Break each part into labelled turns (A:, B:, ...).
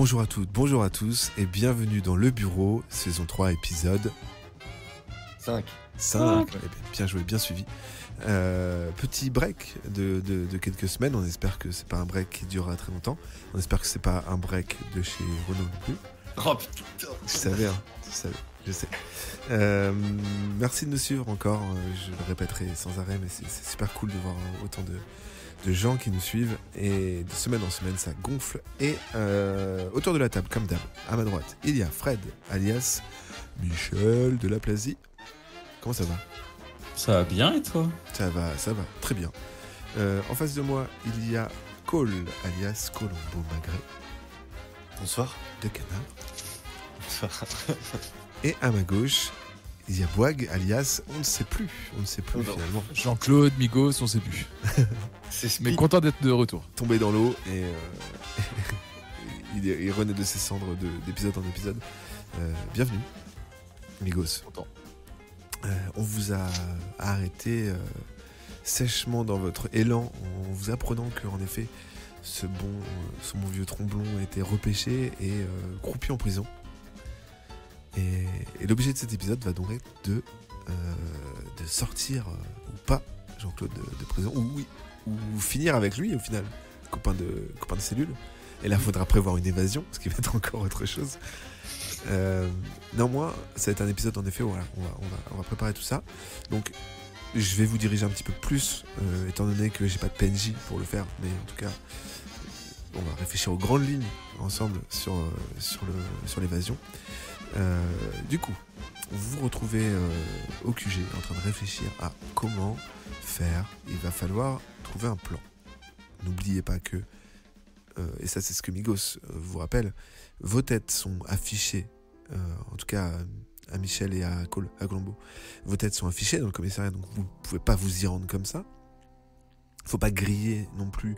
A: Bonjour à toutes, bonjour à tous et bienvenue dans Le Bureau, saison 3, épisode
B: 5.
A: 5. Bien joué, bien suivi. Petit break de quelques semaines, on espère que c'est pas un break qui durera très longtemps, on espère que c'est pas un break de chez Renault non plus.
B: Oh putain.
A: Tu savais, je sais. Merci de nous suivre encore, je le répéterai sans arrêt, mais c'est super cool de voir autant de gens qui nous suivent, et de semaine en semaine ça gonfle. Et autour de la table, comme d'hab, à ma droite, il y a Fred, alias Michel de la Plasie. Comment ça va ?
C: Ça va bien et toi ?
A: Ça va, très bien. En face de moi, il y a Cole, alias Colombo Magret.
B: Bonsoir.
A: De Canard.
B: Bonsoir.
A: Et à ma gauche, il y a Boag, alias on ne sait plus finalement.
D: Jean-Claude, Migos, on sait plus.
B: C'est
D: Mais
B: Speed.
D: content d'être de retour.
A: Tombé dans l'eau et il renaît de ses cendres d'épisode en épisode. Bienvenue, Migos.
D: Content.
A: On vous a arrêté sèchement dans votre élan en vous apprenant qu'en effet ce bon vieux tromblon était repêché et croupi en prison. Et l'objet de cet épisode va donc être de sortir ou pas Jean-Claude de prison, ou finir avec lui au final, copain de cellule. Et là, il faudra prévoir une évasion, ce qui va être encore autre chose. Néanmoins, ça va être un épisode en effet où voilà, on va préparer tout ça. Donc, je vais vous diriger un petit peu plus, étant donné que j'ai pas de PNJ pour le faire, mais en tout cas, on va réfléchir aux grandes lignes ensemble sur l'évasion. Du coup, vous vous retrouvez au QG en train de réfléchir à comment faire. Il va falloir trouver un plan. N'oubliez pas que, et ça c'est ce que Migos vous rappelle, vos têtes sont affichées, en tout cas à Michel et à Colombo, vos têtes sont affichées dans le commissariat, donc vous ne pouvez pas vous y rendre comme ça. Il ne faut pas griller non plus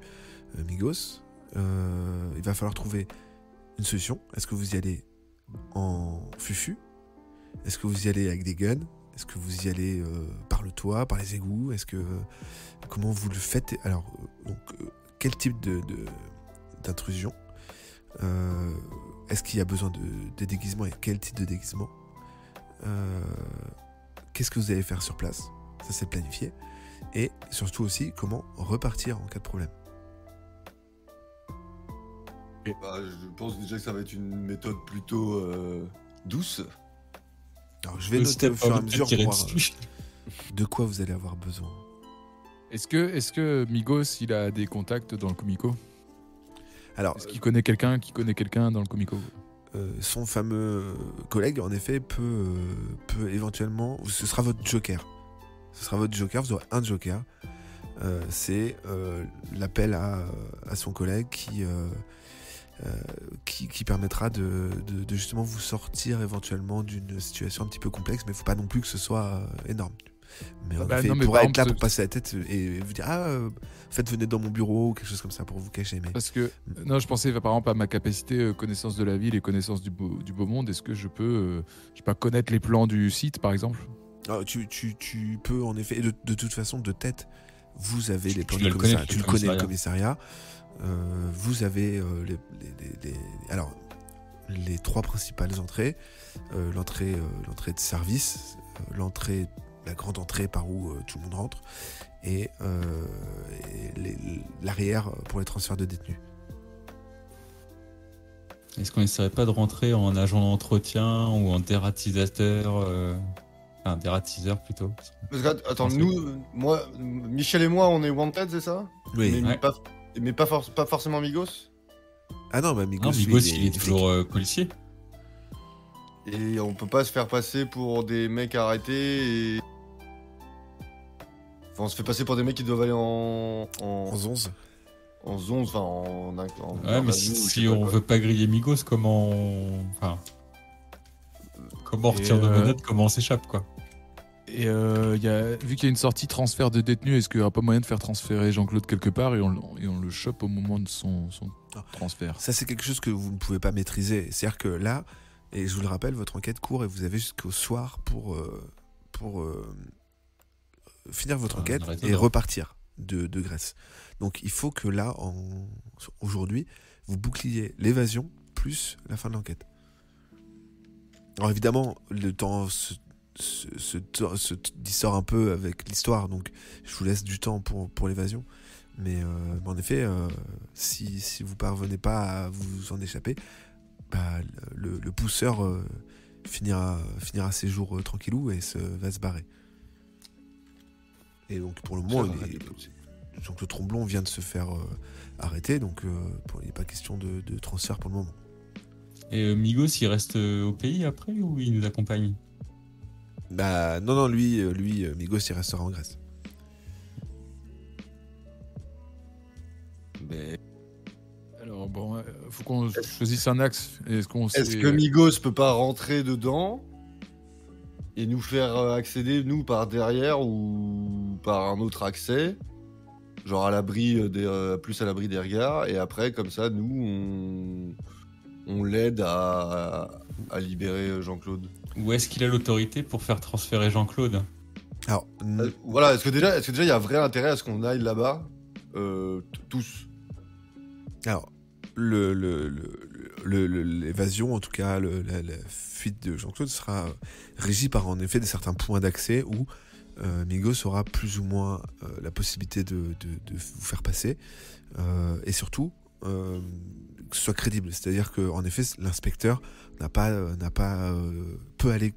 A: Migos. Il va falloir trouver une solution. Est-ce que vous y allez en fufu? Est-ce que vous y allez avec des guns? Est-ce que vous y allez par le toit, par les égouts? Comment vous le faites? Alors, quel type d'intrusion? Est-ce qu'il y a besoin de déguisement et quel type de déguisement? Qu'est-ce que vous allez faire sur place? Ça, c'est planifié. Et surtout aussi, comment repartir en cas de problème.
B: Bah, je pense déjà que ça va être une méthode plutôt douce.
A: Alors, je vais noter au fur et à mesure pour voir de quoi vous allez avoir besoin.
D: Est-ce que Migos, il a des contacts dans le Comico?
A: Alors,
D: Est-ce qu'il connaît quelqu'un qui connaît quelqu'un dans le Comico?
A: son fameux collègue, en effet, peut éventuellement... Ce sera votre joker. Vous aurez un joker. C'est l'appel à son collègue qui permettra de justement vous sortir éventuement d'une situation un petit peu complexe, mais il ne faut pas non plus que ce soit énorme. Mais en effet, il pourra être là pour passer la tête et vous dire en fait, venez dans mon bureau ou quelque chose comme ça pour vous cacher. Mais...
D: Parce que, non, je pensais par exemple à ma capacité connaissance de la ville et connaissance du beau monde. Est-ce que je peux, je sais pas, connaître les plans du site par exemple?
A: Alors, tu peux en effet, et de toute façon, de tête, vous avez les plans du
C: le
A: commissariat.
C: connais,
A: Tu le connais, le commissariat. Vous avez alors les trois principales entrées, l'entrée de service, la grande entrée par où tout le monde rentre, et l'arrière pour les transferts de détenus.
C: Est-ce qu'on essaierait pas de rentrer en agent d'entretien ou en dératisateur Enfin, dératiseur plutôt.
B: Parce que, attends, Michel et moi, on est wanted, c'est ça?
A: Oui.
B: Mais pas forcément Migos.
A: Ah non, Migos,
C: Non, Migos, il est toujours policier.
B: Et on peut pas se faire passer pour des mecs arrêtés et... Enfin, on se fait passer pour des mecs qui doivent aller en
A: 11.
B: En zone, enfin en
C: Ouais, mais si on veut pas griller Migos, comment on retire nos menottes, comment on s'échappe, quoi?
D: Et vu qu'il y a une sortie transfert de détenus, est-ce qu'il n'y aura pas moyen de faire transférer Jean-Claude quelque part et on le chope au moment de son transfert?
A: Ça, c'est quelque chose que vous ne pouvez pas maîtriser. C'est-à-dire que là, et je vous le rappelle, votre enquête court et vous avez jusqu'au soir pour finir votre enquête et repartir de Grèce. Donc il faut que là, aujourd'hui, vous boucliez l'évasion plus la fin de l'enquête. Alors évidemment, le temps se dissort un peu avec l'histoire, donc je vous laisse du temps pour l'évasion. Mais en effet, si vous parvenez pas à vous en échapper, bah, le pousseur finira ses jours tranquillou et va se barrer. Et donc pour le moment, donc le tromblon vient de se faire arrêter, donc il n'est pas question de transfert pour le moment.
C: Et Migos, il reste au pays après ou il nous accompagne?
A: Bah non, lui, Migos, il restera en Grèce.
B: Mais
D: Alors bon, faut qu'on choisisse un axe. Est-ce
B: que Migos peut pas rentrer dedans et nous faire accéder, nous, par derrière ou par un autre accès, genre à l'abri plus à l'abri des regards, et après, comme ça, nous, on l'aide à libérer Jean-Claude.
C: Ou est-ce qu'il a l'autorité pour faire transférer Jean-Claude?
A: Alors,
B: Voilà, est-ce que déjà il y a vrai intérêt à ce qu'on aille là-bas, tous?
A: Alors, l'évasion, en tout cas, la fuite de Jean-Claude sera régie par en effet certains points d'accès où Migos aura plus ou moins la possibilité de vous faire passer, et surtout que ce soit crédible. C'est-à-dire qu'en effet, l'inspecteur peut aller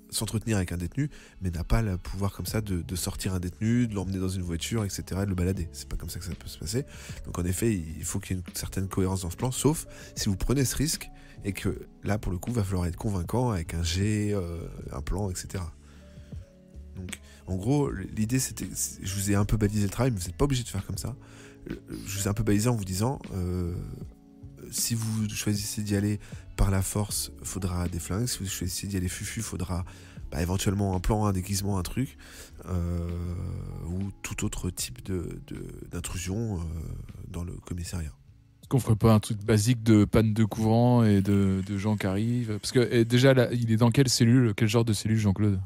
A: s'entretenir avec un détenu, mais n'a pas le pouvoir comme ça de sortir un détenu, de l'emmener dans une voiture, etc., de le balader. C'est pas comme ça que ça peut se passer. Donc en effet, il faut qu'il y ait une certaine cohérence dans ce plan, sauf si vous prenez ce risque et que là, pour le coup, va falloir être convaincant avec un jet, un plan, etc. Donc en gros, l'idée c'était, je vous ai un peu balisé le travail, mais vous n'êtes pas obligé de faire comme ça. Je vous ai un peu balisé en vous disant, si vous choisissez d'y aller par la force, faudra des flingues. Si vous choisissez d'y aller fufu, faudra éventuellement un plan, un déguisement, un truc, ou tout autre type d'intrusion dans le commissariat.
D: Est-ce qu'on ferait pas un truc basique de panne de courant et de gens qui arrivent? Parce que déjà, là, il est dans quelle cellule, quel genre de cellule, Jean-Claude?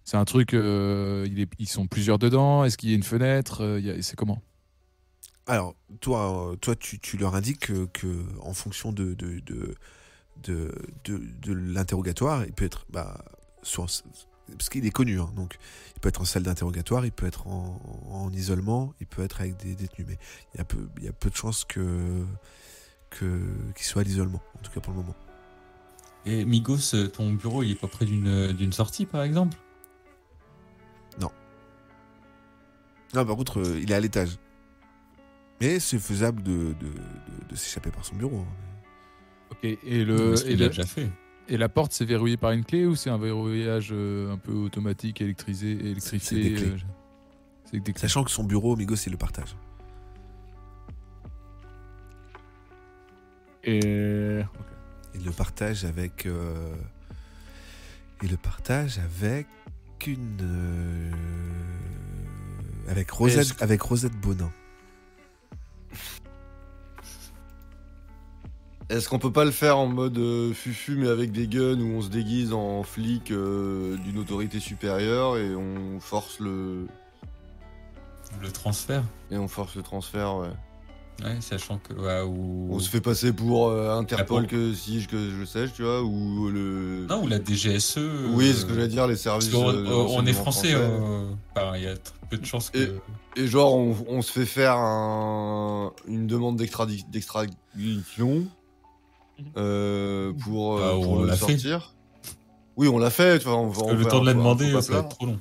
D: C'est un truc, ils sont plusieurs dedans? Est-ce qu'il y a une fenêtre? C'est comment?
A: Alors, toi, tu leur indiques que en fonction de l'interrogatoire, il peut être, parce qu'il est connu, hein, donc il peut être en salle d'interrogatoire, il peut être en isolement, il peut être avec des détenus, mais il y a peu de chances qu'il soit à l'isolement, en tout cas pour le moment.
C: Et Migos, ton bureau, il est pas près d'une sortie, par exemple?
A: Non, par contre, il est à l'étage. Mais c'est faisable de s'échapper par son bureau.
D: Ok, et
C: Il a déjà fait.
D: Et la porte, c'est verrouillé par une clé ou c'est un verrouillage un peu automatique, électrifié?
A: C'est des clés.
D: C'est des clés.
A: Sachant que son bureau, Migos, il le partage.
D: Et...
A: Il le partage avec... avec Rosette Bonin.
B: Est-ce qu'on peut pas le faire en mode fufu mais avec des guns où on se déguise en flic d'une autorité supérieure et on force le
C: transfert?
B: Et on force le transfert, ouais.
C: Ouais, sachant que...
B: On se fait passer pour Interpol que je sais, tu vois, ou le...
C: Non, ou la DGSE...
B: Oui, c'est ce que j'allais dire, les services...
C: on est français, il y a peu de chances que...
B: Et genre, on se fait faire une demande d'extradition pour le sortir. Oui, on l'a fait, tu vois.
C: Le temps de la demander, ça va être trop long.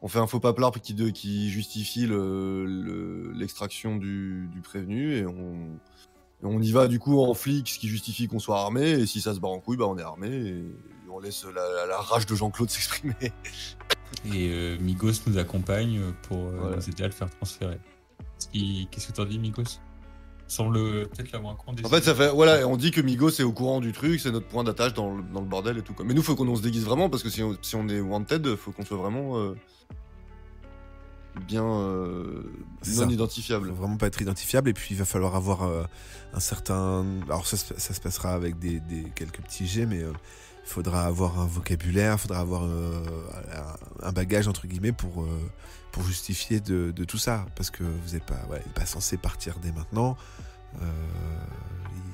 B: On fait un faux paplard qui justifie l'extraction du prévenu et on y va du coup en flic, ce qui justifie qu'on soit armé, et si ça se barre en couille, on est armé et on laisse la rage de Jean-Claude s'exprimer.
C: Et Migos nous accompagne pour nous aider à le faire transférer. Qu'est-ce que t'en dis, Migos? Semble peut-être la moins con des...
B: En fait, ça fait... Voilà, on dit que Migos est au courant du truc, c'est notre point d'attache dans le bordel et tout, quoi. Mais nous, faut qu'on se déguise vraiment, parce que si on est wanted, faut qu'on soit vraiment bien non identifiable.
A: Faut vraiment pas être identifiable, et puis il va falloir avoir un certain... Alors ça se passera avec quelques petits jets, mais... il faudra avoir un vocabulaire, il faudra avoir un bagage entre guillemets pour justifier de tout ça, parce que vous n'êtes pas censé partir dès maintenant.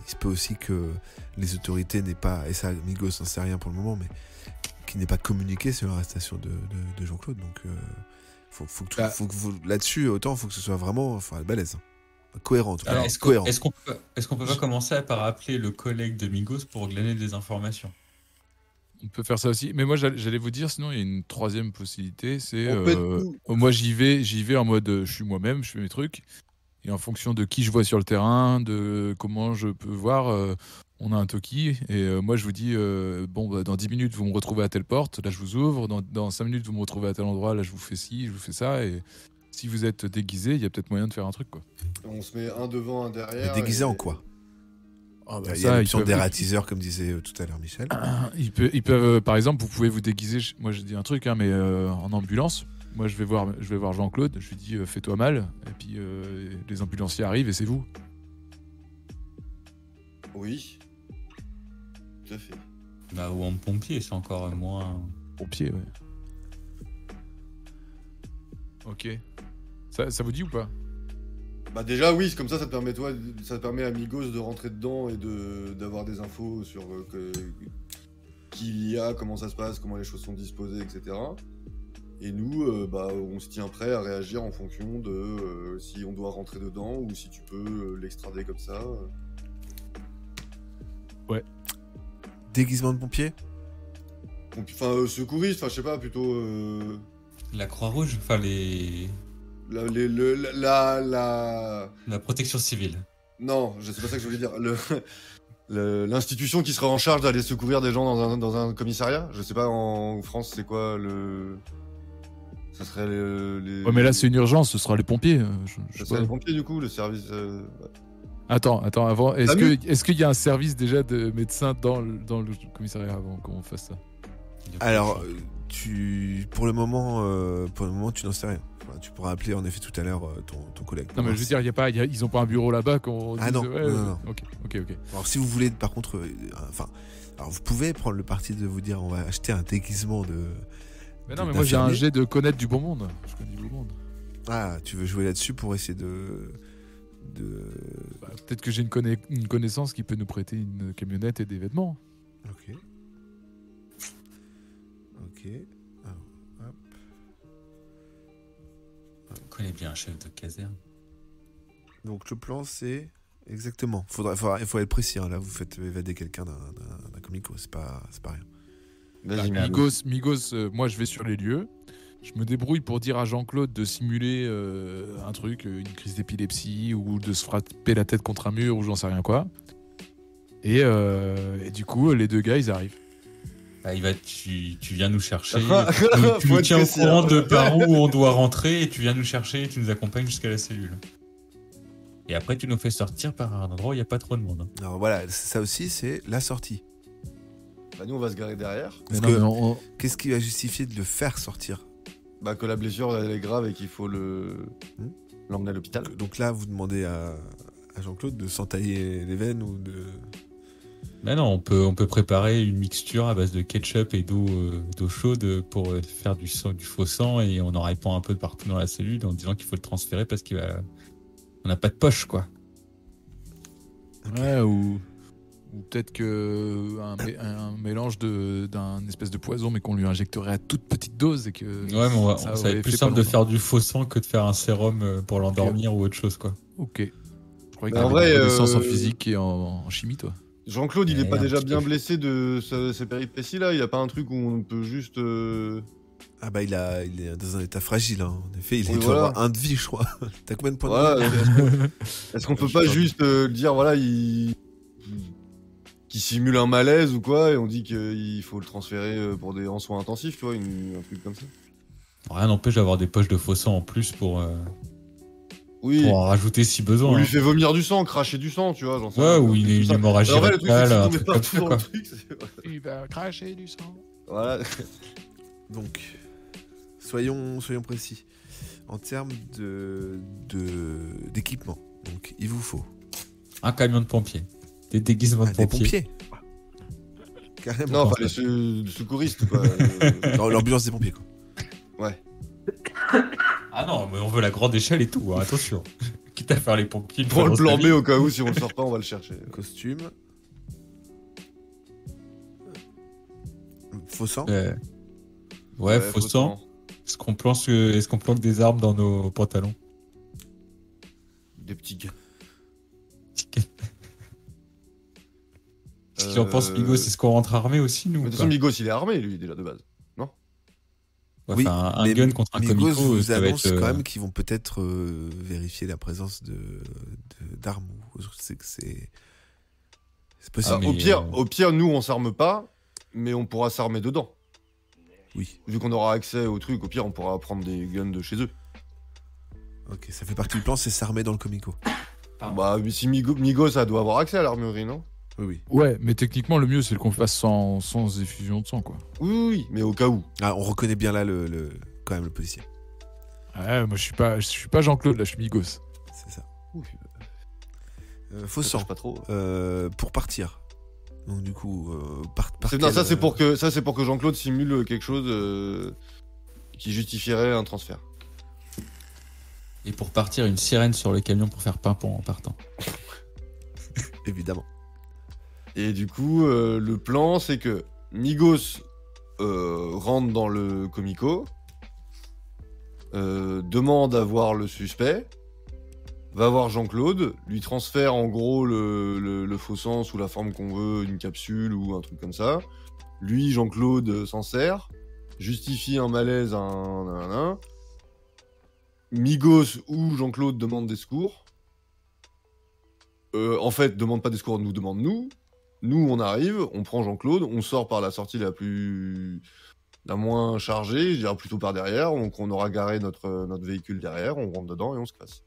A: il se peut aussi que les autorités n'aient pas, et ça, Migos n'en sait rien pour le moment, mais qui n'aient pas communiqué sur l'arrestation de Jean-Claude. Donc, faut que là-dessus, autant faut que ce soit vraiment balèze. Cohérent.
C: Alors,
A: cohérent.
C: est-ce qu'on peut pas commencer par appeler le collègue de Migos pour glaner des informations?
D: On peut faire ça aussi. Mais moi, j'allais vous dire, sinon, il y a une troisième possibilité. C'est
B: On peut
D: moi, j'y vais en mode je suis moi-même, je fais mes trucs. Et en fonction de qui je vois sur le terrain, de comment je peux voir, on a un toki. Et moi, je vous dis, dans 10 minutes, vous me retrouvez à telle porte. Là, je vous ouvre. Dans 5 minutes, vous me retrouvez à tel endroit. Là, je vous fais ci, je vous fais ça. Et si vous êtes déguisé, il y a peut-être moyen de faire un truc, quoi.
B: On se met un devant, un derrière.
A: Mais déguisé en quoi? Il y a l'option des ratiseurs, comme disait tout à l'heure Michel.
D: Ils peuvent, par exemple, vous pouvez vous déguiser. Moi, je dis un truc, mais en ambulance. Moi, je vais voir Jean-Claude. Je lui dis, fais-toi mal. Et puis, les ambulanciers arrivent et c'est vous.
B: Oui. Tout à fait.
C: Bah, ou en pompier, c'est encore moins.
D: Pompier, ouais. Ok. Ça vous dit ou pas?
B: Bah déjà oui, comme ça te permet ça permet à Migos de rentrer dedans et d'avoir des infos sur qui il y a, comment ça se passe, comment les choses sont disposées, etc. Et nous, on se tient prêt à réagir en fonction de si on doit rentrer dedans ou si tu peux l'extrader comme ça.
D: Ouais.
A: Déguisement de pompier?
B: Enfin, secouriste, je sais pas, plutôt...
C: La Croix-Rouge, enfin les...
B: La
C: protection civile.
B: Non, c'est pas ça que je voulais dire. L'institution qui sera en charge d'aller secourir des gens dans un commissariat. Je sais pas en France c'est quoi le. Ça serait les.
D: Ouais, mais là c'est une urgence, ce sera les pompiers.
B: Ça serait les pompiers du coup, le service. Ouais.
D: Attends, avant. Est-ce qu'il y a un service déjà de médecins dans le commissariat avant qu'on fasse ça?
A: Alors, pour le moment, tu n'en sais rien. Enfin, tu pourras appeler en effet tout à l'heure ton collègue.
D: Non, mais je veux dire, ils ont pas un bureau là-bas qu'on.
A: Ah non, non.
D: Ok.
A: Alors, si vous voulez, par contre, alors vous pouvez prendre le parti de vous dire, on va acheter un déguisement de.
D: Mais non, mais moi j'ai un jet de connaître du bon monde. Je connais du bon monde.
A: Ah, tu veux jouer là-dessus pour essayer
D: peut-être que j'ai une connaissance qui peut nous prêter une camionnette et des vêtements.
A: Ok. Alors, hop.
C: On connaît bien un chef de caserne.
A: Donc le plan c'est exactement. Il faut être précis. Là, vous faites évader quelqu'un d'un comico. C'est pas rien.
D: Vas-y, Migos, moi je vais sur les lieux. Je me débrouille pour dire à Jean-Claude de simuler un truc, une crise d'épilepsie ou de se frapper la tête contre un mur ou j'en sais rien quoi. Et du coup, les deux gars, ils arrivent.
C: Bah, tu viens nous chercher, tu nous tiens au courant de par où on doit rentrer et tu viens nous chercher et tu nous accompagnes jusqu'à la cellule. Et après, tu nous fais sortir par un endroit où il n'y a pas trop de monde.
A: Alors voilà, ça aussi, c'est la sortie.
B: Bah, nous, on va se garer derrière.
A: Qu'est-ce qui va justifier de le faire sortir?
B: Bah, que la blessure elle est grave et qu'il faut l'emmener à l'hôpital.
A: Donc là, vous demandez à Jean-Claude de s'entailler les veines ou de...
C: Mais non, on peut préparer une mixture à base de ketchup et d'eau chaude pour faire du faux sang et on en répand un peu de partout dans la cellule en disant qu'il faut le transférer parce on n'a pas de poche, quoi.
D: Ouais, ou peut-être un mélange d'un espèce de poison mais qu'on lui injecterait à toute petite dose et que...
C: Ouais, mais ça va être plus simple de faire du faux sang que de faire un sérum pour l'endormir ou autre chose, quoi.
D: Ok. Je croyais qu'il y avait des connaissances en physique et en chimie, toi.
B: Jean-Claude, il est pas déjà bien blessé de ces péripéties-là? Il a pas un truc où on peut juste...
A: Ah bah il est dans un état fragile, hein. En effet, il doit avoir 1 de vie, je crois. T'as combien de points de vie?
B: Est-ce qu'on peut pas juste dire, voilà, qu'il simule un malaise ou quoi, et on dit qu'il faut le transférer en soins intensifs, tu vois, un truc comme ça?
C: Rien n'empêche d'avoir des poches de faux sang en plus pour...
B: Oui.
C: Pour en rajouter si besoin.
B: On lui fait vomir du sang, cracher du sang, tu vois.
C: Ouais, ou une hémorragie rectale, un truc comme ça, quoi.
D: Il va cracher du sang.
B: Voilà.
A: Donc, soyons précis. En termes d'équipement, donc il vous faut...
C: Un camion de pompiers. Des déguisements de pompiers.
A: Des pompiers. Carrément.
B: Non, pas les secouristes, quoi.
A: Dans l'ambulance des pompiers, quoi.
B: Ouais.
C: Ah non, mais on veut la grande échelle et tout, hein, attention. Quitte à faire les pompiers.
B: Pour le
C: dans sa
B: plan
C: vie.
B: B au cas où, si on le sort pas, on va le chercher.
A: Costume. Faux sang.
C: Ouais, faux sang. Est-ce qu'on planque des armes dans nos pantalons?
B: Des petits gars.
C: Ce que j'en pense, Migo, c'est ce qu'on rentre armé aussi, nous.
B: De
C: ou
B: toute
C: pas
B: façon, Migos, il est armé, lui, déjà, de base.
C: Ouais,
A: Oui,
C: enfin, un
A: mais
C: gun contre un
A: Migos
C: comico,
A: vous
C: ça va
A: annonce
C: être.
A: quand même qu'ils vont peut-être vérifier la présence d'armes. C'est que c'est possible.
B: Alors,
C: mais,
B: au pire, nous, on s'arme pas, mais on pourra s'armer dedans.
A: Oui.
B: Vu qu'on aura accès au truc, au pire, on pourra prendre des guns de chez eux.
A: Ok, ça fait partie du plan, c'est s'armer dans le comico.
B: Bah, si Migos, ça doit avoir accès à l'armurerie, non?
A: Oui, oui.
D: Ouais, mais techniquement, le mieux, c'est qu'on le fasse sans effusion de sang, quoi.
B: Oui, mais au cas où.
A: Ah, on reconnaît bien là quand même le policier.
D: Ouais, moi, je suis pas Jean-Claude, là, je suis Migos.
A: C'est ça.
B: Oui,
A: Faux
B: ça
A: sang.
B: touche pas trop.
A: Pour partir. Donc du coup,
B: Non, ça, c'est pour que Jean-Claude simule quelque chose qui justifierait un transfert.
C: Et pour partir, une sirène sur le camion pour faire pimpon en partant.
A: Évidemment.
B: Et du coup, le plan, c'est que Migos rentre dans le comico, demande à voir le suspect, va voir Jean-Claude, lui transfère en gros le faux sang sous la forme qu'on veut, une capsule ou un truc comme ça. Lui, Jean-Claude s'en sert, justifie un malaise, un. Migos ou Jean-Claude demande des secours. En fait, demande pas des secours, nous demande nous. Nous, on arrive, on prend Jean-Claude, on sort par la sortie la moins chargée, je dirais plutôt par derrière. Donc, on aura garé notre véhicule derrière, on rentre dedans et on se casse.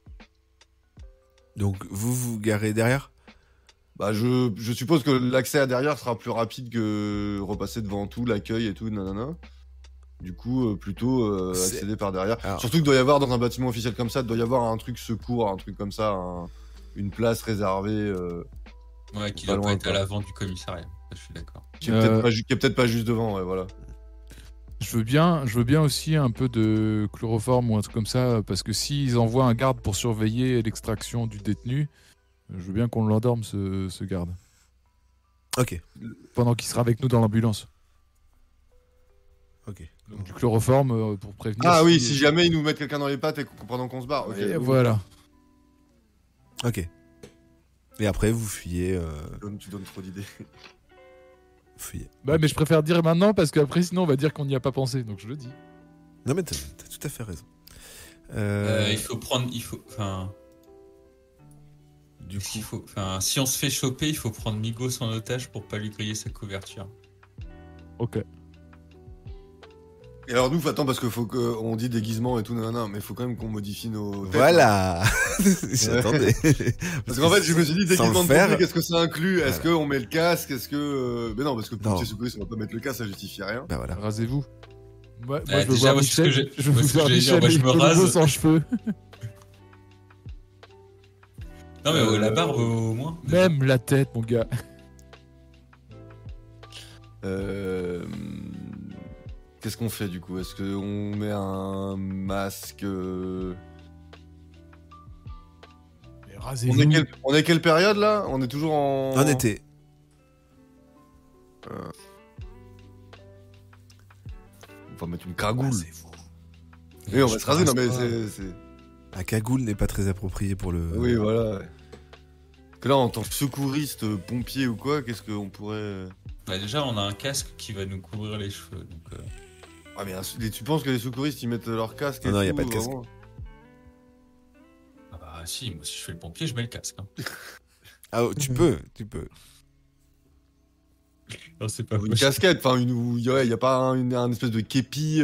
A: Donc vous garez derrière.
B: Bah, je suppose que l'accès à derrière sera plus rapide que repasser devant tout, l'accueil et tout, nanana. Du coup, plutôt accéder par derrière.
A: Alors-
B: Surtout qu'il doit y avoir, dans un bâtiment officiel comme ça, il doit y avoir un truc secours, un truc comme ça, une place réservée.
C: Ouais, qui
B: Pas
C: doit
B: loin,
C: pas être
B: quoi.
C: à l'avant du commissariat. Ça, je suis d'accord.
B: Qui est peut-être pas juste devant, ouais, voilà.
D: Je veux bien aussi un peu de chloroforme ou un truc comme ça, parce que s'ils envoient un garde pour surveiller l'extraction du détenu, je veux bien qu'on l'endorme, ce garde,
A: Ok.
D: pendant qu'il sera avec nous dans l'ambulance.
A: Ok.
D: Donc du chloroforme pour prévenir.
B: Ah oui, si jamais ils nous mettent quelqu'un dans les pattes et pendant qu'on se barre. Ok.
D: Et voilà.
A: Ok. Et après vous fuyez.
B: Tu donnes trop d'idées.
A: Fuyez.
D: Bah, mais je préfère dire maintenant parce qu'après, sinon, on va dire qu'on n'y a pas pensé. Donc je le dis.
A: Non mais t'as tout à fait raison.
C: Il faut prendre.
A: Du coup,
C: Si on se fait choper, il faut prendre Migos en otage pour pas lui griller sa couverture.
D: Ok.
B: Et alors nous, attends, parce qu'il faut qu'on dit déguisement et tout, nanana, mais il faut quand même qu'on modifie nos têtes, hein.
A: voilà. J'attendais.
B: Parce qu'en fait, je me suis dit,
A: Sans le
B: déguisement de
A: faire-
B: pompier, qu'est-ce que ça inclut? Est-ce
A: Voilà.
B: qu'on met le casque? Est-ce que... Mais non, parce que
A: Non.
B: pompier secouriste, on va pas mettre le casque, ça justifie rien.
A: Bah voilà.
D: Rasez-vous. Moi,
C: Ah,
D: je veux
C: déjà,
D: voir
C: moi, c'est ce que
D: Michel.
C: j'ai-
D: Je veux
C: moi, c'est ce que
D: voir
C: j'allais dire,
D: Michel
C: moi, je
D: avec
C: me
D: le
C: rase.
D: nouveau sans cheveux.
C: Non, mais la barbe au moins. déjà.
D: Même la tête, mon gars.
B: Qu'est-ce qu'on fait du coup? Est-ce qu'on met un masque
D: Mais
B: on,
D: rasez-vous.
B: est quelle période là? On est toujours en...
A: En été.
B: On va mettre une cagoule.
A: Rasez-vous.
B: Oui, on va
C: Je
B: se raser, non mais
C: pense pas.
B: c'est...
A: La cagoule n'est pas très appropriée pour le.
B: Oui, voilà. ouais. Que là, en tant que secouriste, pompier ou quoi, qu'est-ce qu'on pourrait...
C: Bah, déjà, on a un casque qui va nous couvrir les cheveux. Donc,
B: Ah mais tu penses que les secouristes, ils mettent leur casque et
A: Non, non, y a
B: tout,
A: pas de casque.
B: vraiment
C: Ah bah si, moi si je fais le pompier, je mets le casque. Hein.
A: Ah, tu peux.
C: Non, c'est pas
B: Une casquette, enfin, il y a pas un espèce de képi...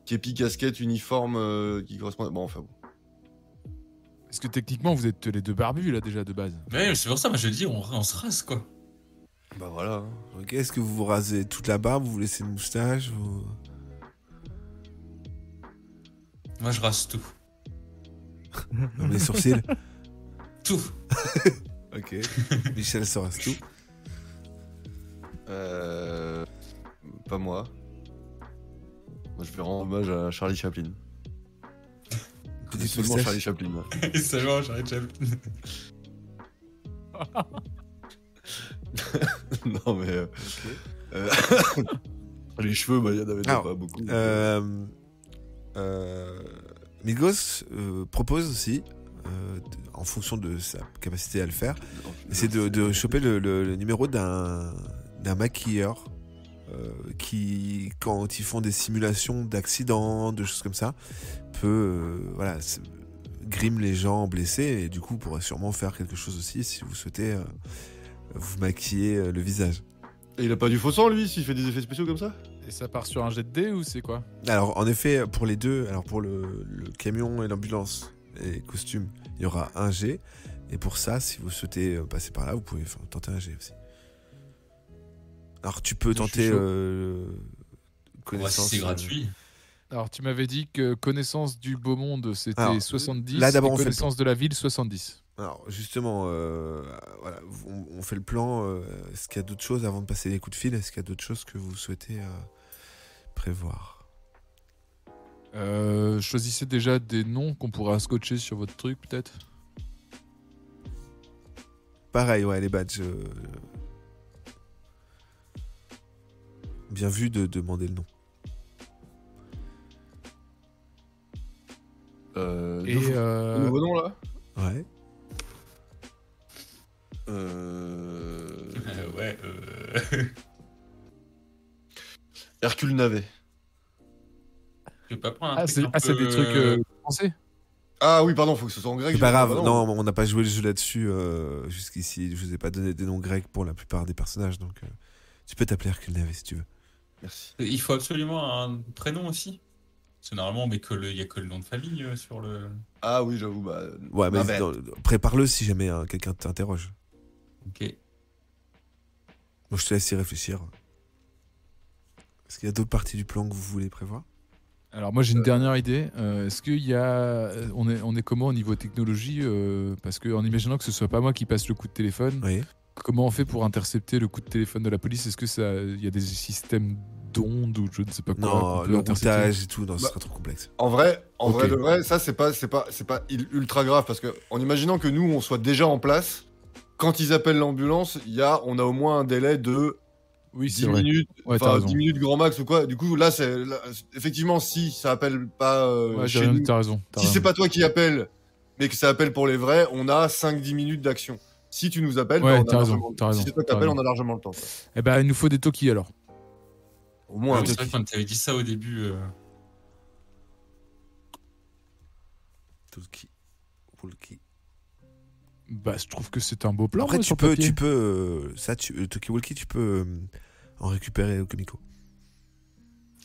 B: Képi, casquette, uniforme qui correspond... Bon, enfin bon.
D: Parce que techniquement, vous êtes les deux barbus, là, déjà, de base.
C: Mais c'est pour ça, moi je dis, on se rase quoi.
B: Bah voilà. hein.
A: Ok, est-ce que vous vous rasez toute la barbe, vous laissez une moustache
C: Moi je rase tout.
A: Même les sourcils.
C: Tout.
A: Ok. Michel se rase tout.
B: Pas moi. Moi, je vais rendre hommage à Charlie Chaplin.
A: petite
B: Seulement
A: moustache.
B: Charlie Chaplin.
C: Et seulement, j'arrête jamais.
B: Non, mais. euh, les cheveux, bah, il y en avait
A: Alors,
B: pas beaucoup.
A: Migos propose aussi, en fonction de sa capacité à le faire, c'est de choper le numéro d'un maquilleur qui, quand ils font des simulations d'accidents, de choses comme ça, peut grime les gens blessés et du coup pourrait sûrement faire quelque chose aussi si vous souhaitez vous maquiller le visage.
B: Et il a pas du faux sang, lui, s'il fait des effets spéciaux comme ça?
D: Et ça part sur un jet de dés ou c'est quoi?
A: Alors en effet pour les deux, alors pour le camion et l'ambulance et les costumes, il y aura un G et pour ça si vous souhaitez passer par là vous pouvez tenter un G aussi. Alors tu peux
D: Je suis
A: tenter
D: chaud.
C: Ouais, si
A: connaissance.
C: c'est gratuit.
D: Alors, tu m'avais dit que connaissance du beau monde, c'était
A: Alors,
D: 70.
A: là, d'abord,
D: et
A: on fait le
D: connaissance de la ville, 70.
A: Alors justement, voilà, on fait le plan. Est-ce qu'il y a d'autres choses avant de passer les coups de fil? Est-ce qu'il y a d'autres choses que vous souhaitez prévoir?
D: Choisissez déjà des noms qu'on pourra scotcher sur votre truc, peut-être.
A: Pareil, ouais, les badges. Bien vu de demander le nom.
D: Et
B: Le nouveau nom, là?
A: Ouais.
C: Ouais.
B: Hercule Navet.
C: Je vais pas prendre un
D: c'est
C: truc un
D: c'est des
C: peu,
D: trucs français.
B: Ah oui, pardon, faut que ce soit en grec.
A: C'est pas grave,
B: bah
A: non, on n'a pas joué le jeu là-dessus jusqu'ici. Je vous ai pas donné des noms grecs pour la plupart des personnages, donc tu peux t'appeler Hercule Navet si tu veux.
B: Merci.
C: Il faut absolument un prénom aussi. Parce que normalement, mais il y a que le nom de famille sur le.
B: Ah oui, j'avoue, bah.
A: Ouais, mais
B: Navet.
A: prépare-le si jamais quelqu'un t'interroge.
C: Ok.
A: Moi, je te laisse y réfléchir. Est-ce qu'il y a d'autres parties du plan que vous voulez prévoir?
D: Alors, moi, j'ai une dernière idée. Est-ce qu'il y a. On est comment au niveau technologie parce que, en imaginant que ce soit pas moi qui passe le coup de téléphone,
A: Oui.
D: comment on fait pour intercepter le coup de téléphone de la police? Est-ce que il y a des systèmes d'ondes ou je ne sais pas quoi
A: Non,
D: qu'on peut
A: le
D: intercepter
A: routage et tout, non, ce
B: Bah,
A: sera trop complexe.
B: En vrai
D: Ok.
B: de vrai, ça, c'est pas ultra grave parce que, en imaginant que nous, on soit déjà en place, quand ils appellent l'ambulance, on a au moins un délai de
D: Oui, c'est
B: 10
D: vrai.
B: minutes,
D: Ouais, t'as
B: enfin
D: raison.
B: 10 minutes grand max ou quoi. Du coup, là, effectivement, si ça appelle pas
D: Ouais,
B: chez nous,
D: t'as raison.
B: si c'est pas toi qui appelle, mais que ça appelle pour les vrais, on a 5-10 minutes d'action. Si tu nous appelles,
D: Ouais,
B: bah, on a
D: t'as raison,
B: largement le temps.
D: t'as raison,
B: Si c'est toi qui
D: t'as
B: appelles,
D: raison.
B: on a largement le temps. Quoi.
D: Eh ben, il nous faut des Toki alors.
B: Au moins,
C: Ouais, c'est vrai qu'on t'avait dit ça au début.
A: Walkie.
D: Bah, je trouve que c'est un beau plan.
A: Après,
D: moi,
A: tu
D: sur
A: peux,
D: papier.
A: le Talkie-Walkie, tu peux en récupérer au Comico.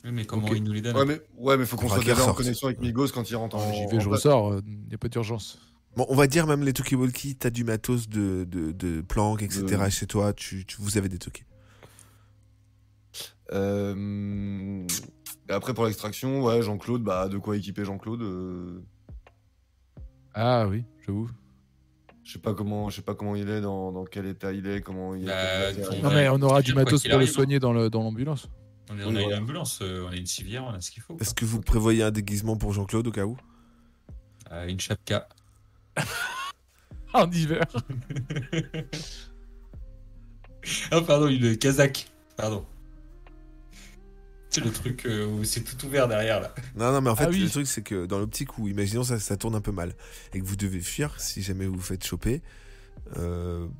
C: Oui, mais comment
B: Ok.
C: il nous les donne?
B: Ouais, mais faut qu'on
A: Faudra
B: soit
A: qu'il
B: déjà en
A: ressorte.
B: connexion avec Migos quand il rentre en.
D: J'y vais, je
B: en-
D: ressors. Il n'y a pas d'urgence.
A: Bon, on va dire même les Talkie-Walkie, t'as du matos de planques, etc. chez toi, vous avez des Talkie.
B: Et après, pour l'extraction, ouais, Jean-Claude, bah, de quoi équiper Jean-Claude
D: Ah oui, j'avoue.
B: Je sais pas comment il est, dans quel état il est, comment il est.
C: Bah,
B: quel matériel.
C: on
D: Non, mais on aura du
C: Quoi
D: matos
C: qu'il
D: pour le
C: arrive,
D: soigner dans l'ambulance.
C: On
B: Oui,
C: a une
B: voilà.
C: ambulance, on a une civière, on a ce qu'il faut.
A: Est-ce que vous prévoyez un déguisement pour Jean-Claude au cas où?
C: Une chapka.
D: En hiver.
C: Ah, pardon, une casaque. Pardon. C'est le truc où c'est tout ouvert derrière là.
A: Non, mais en fait,
D: Ah oui.
A: le truc, c'est que dans l'optique où, imaginons, ça tourne un peu mal, et que vous devez fuir, si jamais vous vous faites choper,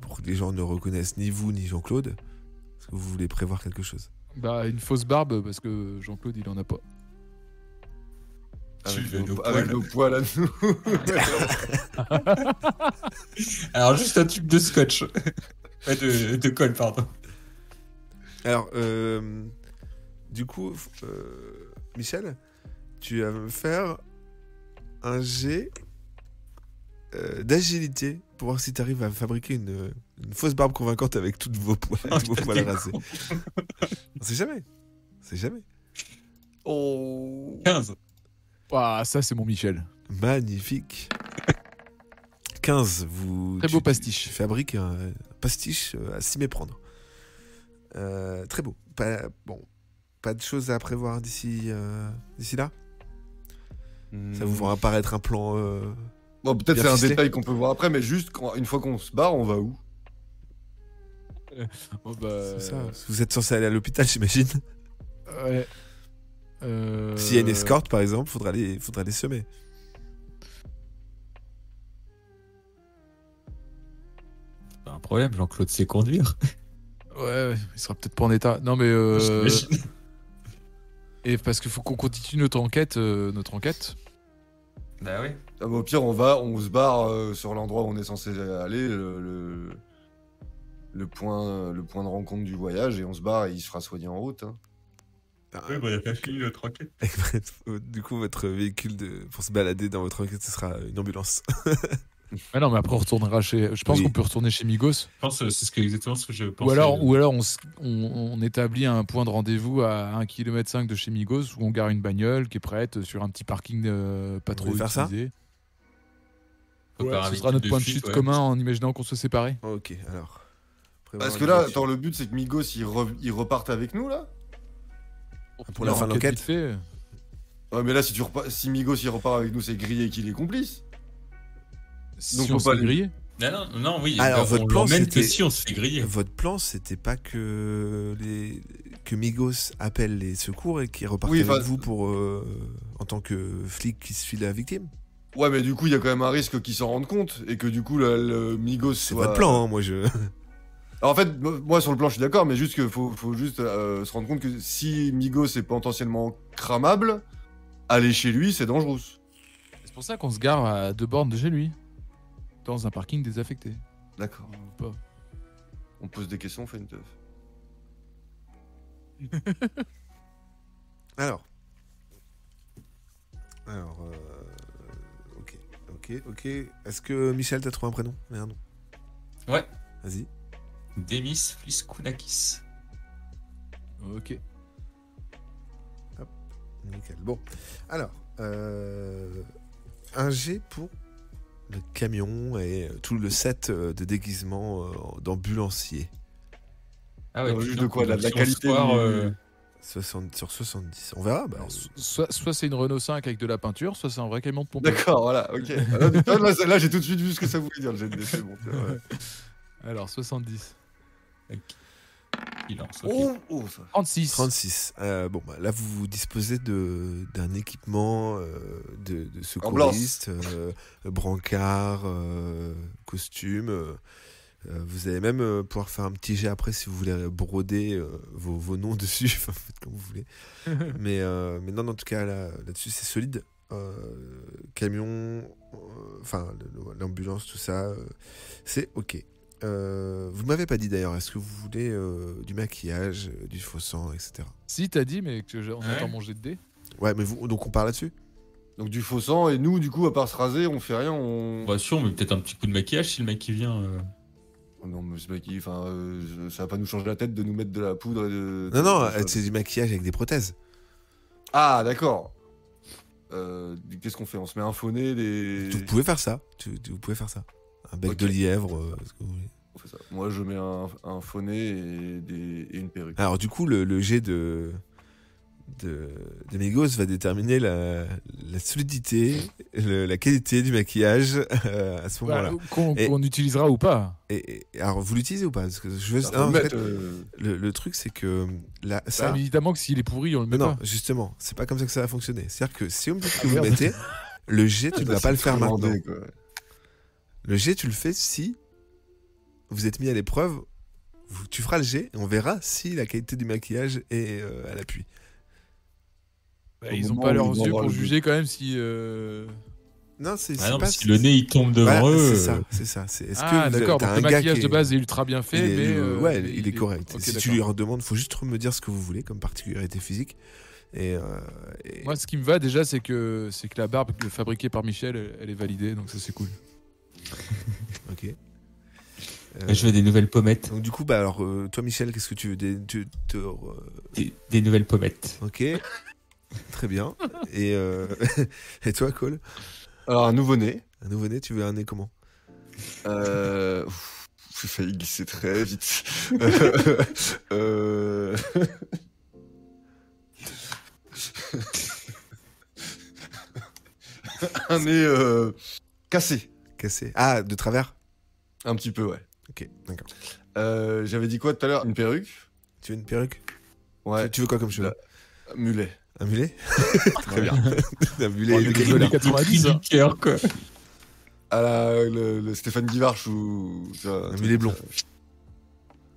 A: pour que les gens ne reconnaissent ni vous, ni Jean-Claude, est-ce que vous voulez prévoir quelque chose?
D: Bah, une fausse barbe, parce que Jean-Claude, il en a pas.
B: Avec nos poils à nous.
C: Alors, juste un tube de scotch. Ouais, de colle, pardon.
A: Alors, du coup, Michel, tu vas me faire un jet d'agilité pour voir si tu arrives à fabriquer une fausse barbe convaincante avec tous vos poils rasés. On sait jamais. C'est jamais.
B: Oh.
C: 15.
D: Ouah, ça, c'est mon Michel.
A: Magnifique. 15.
D: Très beau pastiche.
A: Tu fabriques un pastiche à s'y méprendre. Très beau. Pas de choses à prévoir d'ici là? Ça vous fera apparaître un plan.
B: Bon, peut-être
A: bien
B: c'est un
A: ficelé.
B: détail qu'on peut voir après, mais juste une fois qu'on se barre, on va où?
D: Bon, bah,
A: C'est ça. Vous êtes censé aller à l'hôpital, j'imagine.
D: Ouais.
A: S'il y a une escorte, par exemple, faudra les semer.
C: C'est pas un problème, Jean-Claude sait conduire.
D: Ouais, il sera peut-être pas en état. Non, mais.
C: J'imagine.
D: Et parce qu'il faut qu'on continue notre enquête.
C: Bah oui.
B: Ah bah, au pire, on se barre sur l'endroit où on est censé aller, le point de rencontre du voyage, et on se barre et il se fera soigner en route. Hein.
C: Oui, bah, il a pas fini notre enquête.
A: Du coup, votre véhicule pour se balader dans votre enquête, ce sera une ambulance.
D: Ah non, mais après on retournera chez. Je pense
A: Oui.
D: qu'on peut retourner chez Migos.
C: Je pense que c'est exactement ce que je pensais.
D: Ou alors on établit un point de rendez-vous à 1,5 km de chez Migos où on gare une bagnole qui est prête sur un petit parking pas trop
A: voulez faire ça
D: utilisé.
C: Faut
D: Ouais,
C: faire un
D: ce sera
C: véhicule
D: notre
C: de
D: point de
C: flic,
D: chute
C: ouais.
D: commun en imaginant qu'on soit séparés.
A: Ok, alors.
B: Parce que là, attends, le but c'est que Migos il reparte avec nous là?
A: Pour la fin de l'enquête.
D: vite fait.
B: Ouais, mais là, si Migos il repart avec nous, c'est grillé qu'il est complice.
D: Si
B: Donc,
D: on
B: faut
D: se
B: pas
D: fait
B: les-
D: griller.
C: Non, oui.
A: Alors,
C: on
A: votre plan,
C: l'emmène
A: c'était-
C: que si on se fait griller.
A: Votre plan, c'était pas que Migos appelle les secours et qu'ils repartent
B: Oui,
A: avec
B: enfin-
A: vous pour en tant que flic qui suit la victime.
B: Ouais, mais du coup, il y a quand même un risque qu'ils s'en rendent compte et que du coup, le Migos
A: C'est
B: soit...
A: votre plan, hein, moi je.
B: Alors, en fait, moi sur le plan, je suis d'accord, mais juste qu'il faut juste se rendre compte que si Migos est potentiellement cramable, aller chez lui, c'est dangereux.
D: C'est pour ça qu'on se gare à 2 bornes de chez lui. Dans un parking désaffecté.
B: D'accord.
D: Ou pas.
B: On pose des questions, on fait une teuf.
A: Alors. Ok. Est-ce que Michel t'a trouvé un prénom? Merde.
C: Ouais.
A: Vas-y.
C: Demis Fliskounakis.
D: Ok.
A: Nickel. Bon. Alors. Un G pour le camion et tout le set de déguisement d'ambulancier.
C: Ah ouais,
B: Juste
C: putain,
B: de quoi, de la
C: si on
B: qualité
C: se foire,
B: du-
A: 60 sur 70. On verra. Bah,
D: Alors, soit c'est une Renault 5 avec de la peinture, soit c'est un vrai camion de pompier.
B: D'accord, voilà, ok. Là, j'ai tout de suite vu ce que ça voulait dire, le GND, c'est bon. Ouais.
D: Alors 70.
C: il lance, ok.
B: Oh, ça.
D: 36.
A: 36. Bon, bah, là, vous disposez d'un équipement de secouriste, brancard, costume. Vous allez même pouvoir faire un petit jet après si vous voulez broder vos noms dessus. Enfin, faites comme vous voulez. mais non, en tout cas, là-dessus, c'est solide. Camion, l'ambulance, tout ça, c'est ok. Vous m'avez pas dit d'ailleurs, est-ce que vous voulez du maquillage, du faux sang, etc.
D: Si, t'as dit, mais on
C: Ouais.
D: attend mon jet de dés.
A: Ouais, mais donc on parle là-dessus.
B: Donc du faux sang, et nous, du coup, à part se raser, on fait rien, on...
C: Bah, si, on met peut-être un petit coup de maquillage si le mec qui vient.
B: Oh non, mais ce mec, ça va pas nous changer la tête de nous mettre de la poudre et de...
A: Non,
B: de-
A: c'est du maquillage avec des prothèses.
B: Ah, d'accord. Qu'est-ce qu'on fait? On se met un faux nez,
A: Vous pouvez faire ça. Vous pouvez faire ça. Un bec
B: Ok.
A: de lièvre, ce que vous voulez.
B: On fait ça. Moi, je mets un faux nez et une perruque.
A: Alors du coup, le jet de Migos va déterminer la solidité, la qualité du maquillage à ce moment-là. Et-
D: Qu'on utilisera ou pas.
A: Et alors, vous l'utilisez ou pas? Parce que je veux.
B: Faut
A: non, en
B: le
A: fait,
B: mettre,
A: le truc, c'est que là,
D: Bah,
A: ça.
D: évidemment que s'il est pourri, on le met
A: Non,
D: pas.
A: justement, c'est pas comme ça que ça va fonctionner. C'est-à-dire que si on me dit que vous
D: merde.
A: mettez, le jet, tu ne vas pas le faire maintenant.
B: Commandé, quoi.
A: Le jet, tu le fais si vous êtes mis à l'épreuve. Tu feras le jet et on verra si la qualité du maquillage est à l'appui.
D: Bah,
B: Au
D: ils ont
B: moment
D: pas
B: où
D: leurs
B: ils vont
D: yeux
B: avoir
D: pour
B: le
D: juger quand même si.
A: Non, c'est
C: Ah non,
A: pas.
C: parce que le nez il tombe devant
A: Voilà,
C: eux.
A: c'est ça. Est-ce
D: Ah,
A: que
D: d'accord.
A: t'as
D: Donc
A: un
D: le
A: gars
D: maquillage
A: qui
D: de
A: est-
D: base est ultra bien fait,
A: il est,
D: mais.
A: ouais,
D: mais
A: il est correct.
D: Ok,
A: Si tu
D: d'accord.
A: lui demandes, faut juste me dire ce que vous voulez comme particularité physique. Et
D: Moi, ce qui me va déjà, c'est que la barbe fabriquée par Michel, elle est validée, donc ça c'est cool.
A: ok.
C: Je veux des nouvelles pommettes.
A: Donc du coup, bah alors, toi, Michel, qu'est-ce que tu veux
C: Des nouvelles pommettes.
A: Ok. Très bien. Et et toi, Cole,
B: Alors, un nouveau-né.
A: un nouveau-né, tu veux un nez comment?
B: J'ai failli glisser très vite. un nez cassé.
A: Cassé. Ah, de travers?
B: Un petit peu, ouais.
A: Ok, d'accord.
B: J'avais dit quoi tout à l'heure? Une perruque?
A: Tu veux une perruque?
B: Ouais.
A: Tu veux quoi comme cheveux?
B: Mulet.
A: Un mulet? Très bien. Un
B: Oh,
A: mulet
B: les
A: de quelle
B: jeux, les
A: couleur?
D: 90, hein.
C: cœur, quoi.
B: À le Stéphane Guivarch ou...
A: Un mulet blond.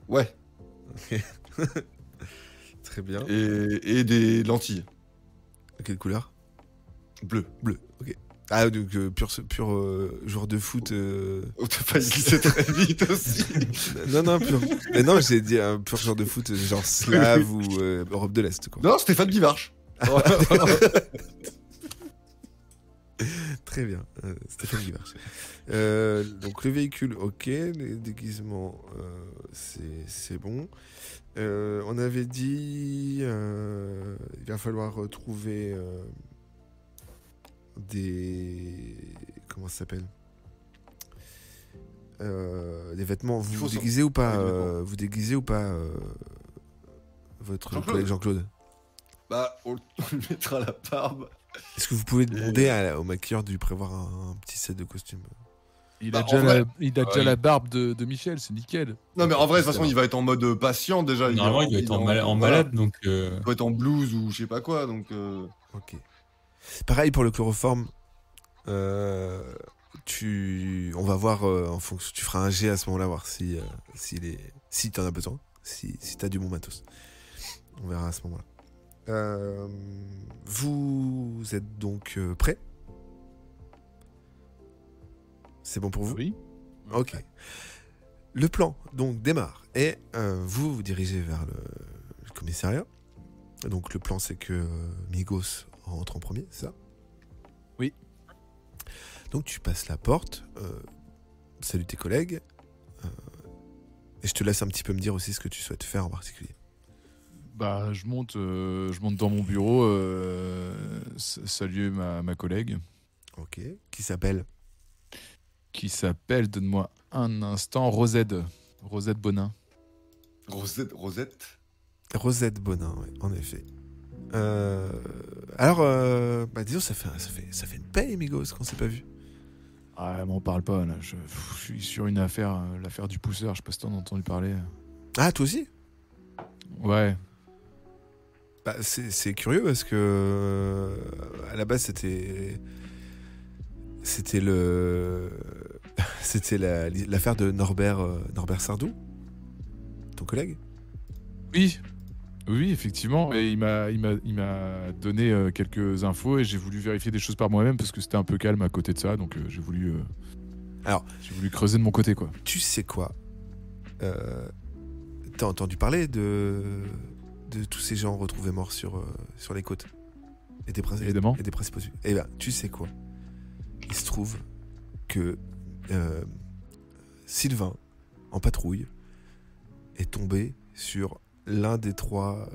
B: Ouais.
A: Très bien.
B: Et des lentilles.
A: De quelle couleur?
B: Bleues.
A: Bleu, ok. Ah, donc pur joueur de foot.
B: Oh, t'as pas glissé très vite aussi.
A: Non, pur. Mais non, j'ai dit un pur joueur de foot, genre slave ou Europe de l'Est, quoi.
B: Non, Stéphane Guivarch.
A: Très bien, Stéphane Guivarch. Donc le véhicule, ok. Les déguisements, c'est bon. On avait dit il va falloir trouver des... Comment ça s'appelle? Des vêtements. Vous vous déguisez ou pas vous déguisez ou pas votre
B: Jean-Claude.
A: collègue Jean-Claude?
B: Bah, on lui mettra la barbe.
A: Est-ce que vous pouvez demander au maquilleur de lui prévoir un petit set de costumes?
D: Il
B: Bah,
D: a déjà,
B: en vrai-
D: déjà la barbe de Michel, c'est nickel.
B: Non, mais en vrai, de toute façon, il va être en mode patient déjà.
C: Normalement, il doit être en malade, donc.
B: Il doit être en blues ou je sais pas quoi, donc.
A: Ok. Pareil pour le chloroforme. On va voir en fonction. Tu feras un jet à ce moment-là, voir si t'en as besoin, si t'as du bon matos. On verra à ce moment-là. Vous êtes donc prêts? C'est bon pour vous?
D: Oui.
A: Ok. Le plan donc démarre et vous vous dirigez vers le commissariat. Donc le plan c'est que Migos rentre en premier, c'est ça?
D: Oui.
A: Donc tu passes la porte, salut tes collègues, et je te laisse un petit peu me dire aussi ce que tu souhaites faire en particulier.
D: Bah, je monte dans mon bureau, saluer ma collègue.
A: Ok. Qui s'appelle?
D: Qui s'appelle, donne-moi un instant, Rosette Bonin.
B: Rosette.
A: Rosette Bonin, ouais, en effet. Alors, disons, ça fait une paye, Migos, qu'on s'est pas vu.
D: Ah, m'en parle pas, là. Je suis sur une affaire, l'affaire du pousseur, je sais pas si t'en as entendu parler.
A: Ah, toi aussi?
D: Ouais.
A: Bah, c'est curieux parce que à la base c'était l'affaire de Norbert Sardou, ton collègue.
D: Oui, effectivement. Et il m'a donné quelques infos et j'ai voulu vérifier des choses par moi-même parce que c'était un peu calme à côté de ça, donc j'ai voulu creuser de mon côté, quoi.
A: Tu sais quoi? T'as entendu parler de tous ces gens retrouvés morts sur les côtes et des
D: Évidemment.
A: principaux. Eh ben, tu sais quoi? Il se trouve que Sylvain, en patrouille, est tombé sur l'un des trois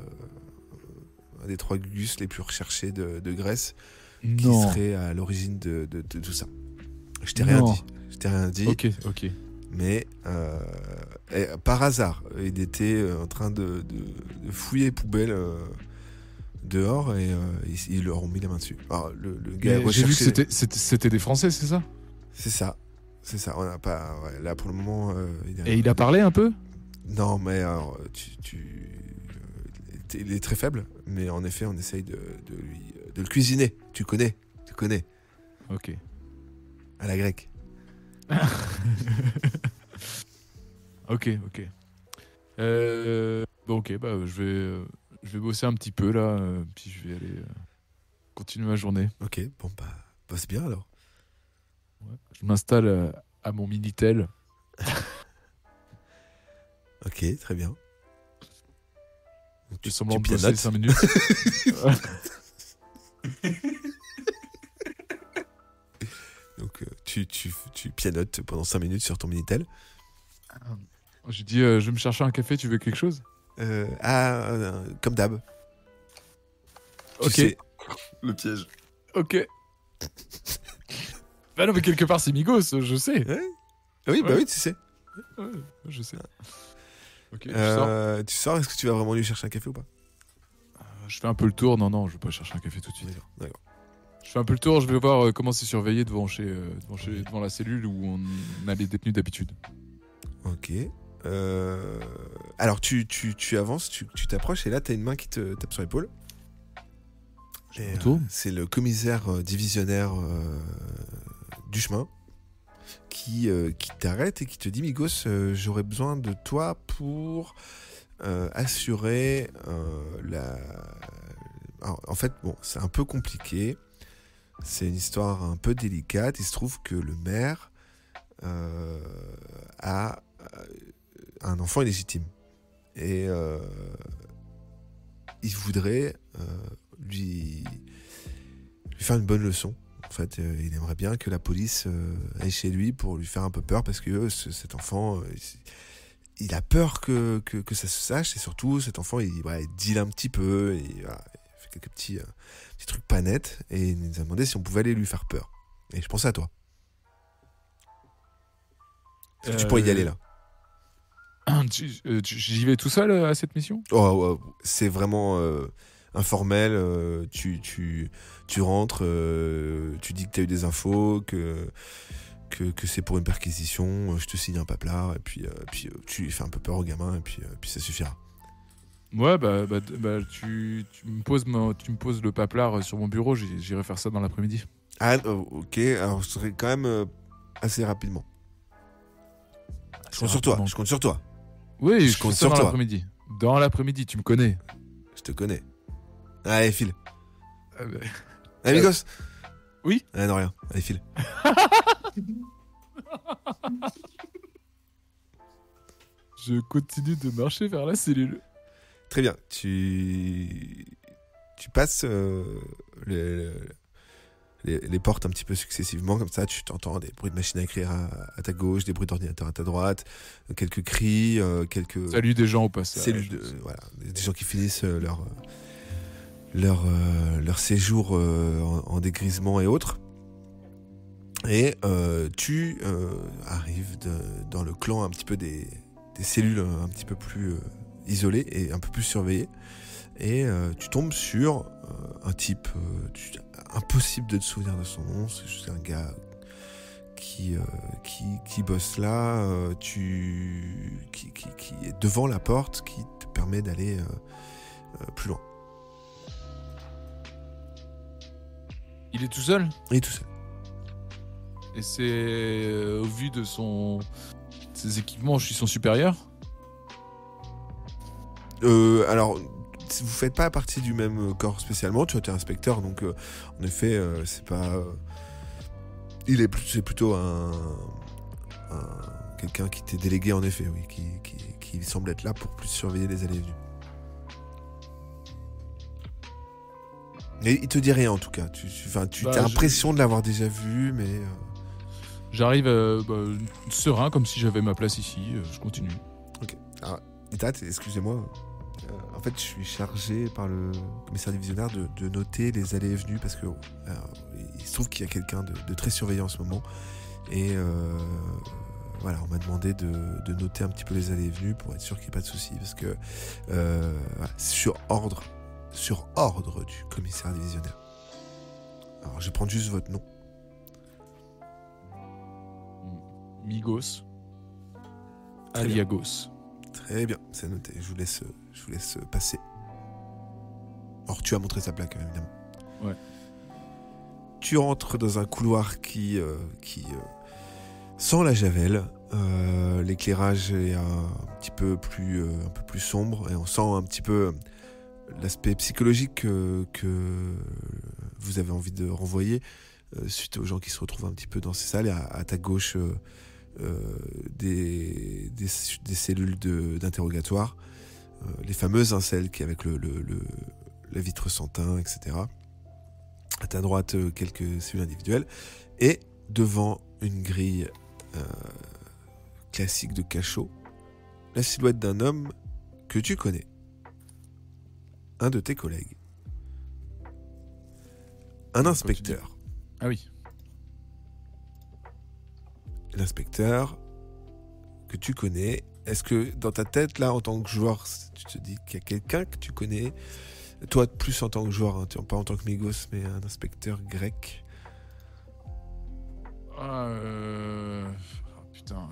A: gus les plus recherchés de Grèce, qui serait à l'origine de tout ça. Je t'ai rien dit.
D: Ok.
A: Mais par hasard, il était en train de fouiller poubelle dehors et ils leur ont mis la main dessus. Alors, le gars
D: J'ai vu que c'était des Français, c'est ça?
A: C'est ça. On n'a pas. Ouais, là pour le moment.
D: Et il a parlé un peu?
A: Non, mais alors, il est très faible, mais en effet, on essaye de le cuisiner. Tu connais.
D: Ok.
A: À la grecque.
D: Ok. Bon, ok, bah je vais bosser un petit peu là, puis je vais aller continuer ma journée.
A: Ok, bon bah bosse bien alors.
D: Ouais. Je m'installe à mon Minitel.
A: Ok, très bien.
D: Tu semblant de bosser 5 minutes.
A: Donc tu pianotes pendant 5 minutes sur ton Minitel.
D: J'ai dit, je vais me chercher un café, tu veux quelque chose?
A: Comme d'hab.
D: Ok.
A: Tu sais,
B: Le piège.
D: Ok. Bah non, mais quelque part, c'est Migos, je sais.
A: oui, bah
D: Ouais.
A: oui, tu sais.
D: Ouais, je sais. Ok, tu sors.
A: Tu sors, est-ce que tu vas vraiment lui chercher un café ou pas?
D: Je fais un peu le tour. Non, je vais pas chercher un café tout de suite.
A: D'accord.
D: Je fais un peu le tour, je vais voir comment c'est surveillé devant la cellule où on a les détenus d'habitude.
A: Ok. Alors tu avances, tu t'approches et là t'as une main qui te tape sur l'épaule. Et, c'est le commissaire divisionnaire du chemin qui t'arrête et qui te dit Migos, j'aurais besoin de toi pour assurer Alors, en fait, bon, c'est un peu compliqué. C'est une histoire un peu délicate. Il se trouve que le maire a un enfant illégitime. Et il voudrait lui faire une bonne leçon. En fait, il aimerait bien que la police aille chez lui pour lui faire un peu peur parce que cet enfant, il a peur que ça se sache. Et surtout, cet enfant, il deal un petit peu. Et, voilà, il fait quelques petits trucs pas nets. Et il nous a demandé si on pouvait aller lui faire peur. Et je pensais à toi. Est-ce que tu pourrais y aller là?
D: J'y vais tout seul à cette mission?
A: C'est vraiment informel. Tu rentres, tu dis que tu as eu des infos, que c'est pour une perquisition. Je te signe un paplard et puis tu fais un peu peur au gamin et puis ça suffira.
D: Ouais, tu me poses le paplard sur mon bureau. J'irai faire ça dans l'après-midi.
A: Ah, ok. Alors je serai quand même assez rapidement. Je compte sur toi.
D: Oui, je compte sur toi. L'après-midi. Dans l'après-midi, tu me connais.
A: Je te connais. Allez, file. Amigos.
D: Oui.
A: Ah non, rien. Allez, file.
D: Je continue de marcher vers la cellule.
A: Très bien. Tu passes les portes un petit peu successivement, comme ça, tu t'entends des bruits de machine à écrire à ta gauche, des bruits d'ordinateur à ta droite, quelques cris, quelques...
D: Salut des gens au passage.
A: Voilà, des gens qui finissent leur séjour en dégrisement et autres. Et tu arrives dans le clan un petit peu des cellules un petit peu plus isolées et un peu plus surveillées. Et tu tombes sur un type impossible de te souvenir de son nom. C'est juste un gars qui bosse là, qui est devant la porte, qui te permet d'aller plus loin.
D: Il est tout seul?
A: Il est tout seul.
D: Et c'est au vu de ses équipements, je suis son supérieur?
A: Alors, vous faites pas partie du même corps spécialement. Tu es inspecteur, donc en effet, c'est pas. C'est plutôt quelqu'un qui t'est délégué en effet, oui, qui semble être là pour plus surveiller les allées et venues. Et il te dit rien en tout cas. Tu as l'impression de l'avoir déjà vu, mais.
D: J'arrive serein, comme si j'avais ma place ici. Je continue.
A: Ok. Alors, Itat, excusez-moi. En fait, je suis chargé par le commissaire divisionnaire de noter les allées et venues parce que il se trouve qu'il y a quelqu'un de très surveillant en ce moment. Et voilà, on m'a demandé de noter un petit peu les allées et venues pour être sûr qu'il n'y ait pas de soucis. Parce que voilà, sur ordre du commissaire divisionnaire. Alors, je vais prendre juste votre nom.
D: Migos.
A: Très
D: Aliagos.
A: Très bien, c'est noté. Je vous laisse passer. Or, tu as montré sa plaque, évidemment.
D: Ouais.
A: Tu rentres dans un couloir qui sent la javel. L'éclairage est un peu plus sombre et on sent un petit peu l'aspect psychologique que vous avez envie de renvoyer suite aux gens qui se retrouvent un petit peu dans ces salles. Et à ta gauche, des cellules d'interrogatoire, les fameuses, hein, celles qui avec la vitre sans teint, etc. À ta droite, quelques cellules individuelles, et devant une grille classique de cachot, la silhouette d'un homme que tu connais, un de tes collègues, un inspecteur.
D: Ah oui.
A: L'inspecteur que tu connais. Est-ce que dans ta tête, là, en tant que joueur, tu te dis qu'il y a quelqu'un que tu connais Toi, plus en tant que joueur, hein, pas en tant que Migos, mais un inspecteur grec.
D: Putain.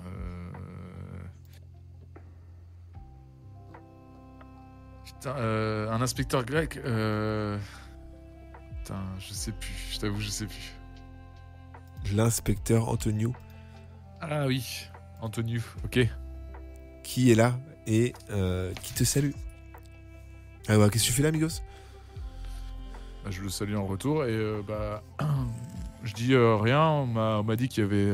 D: Un inspecteur grec. Putain, je sais plus. Je t'avoue, je sais plus.
A: L'inspecteur Antonio,
D: Ah oui, Antonio. Ok.
A: qui est là et qui te salue. Ah ouais, qu'est-ce que tu fais là, Migos?
D: Bah, je le salue en retour et je dis rien. On m'a dit qu'il y avait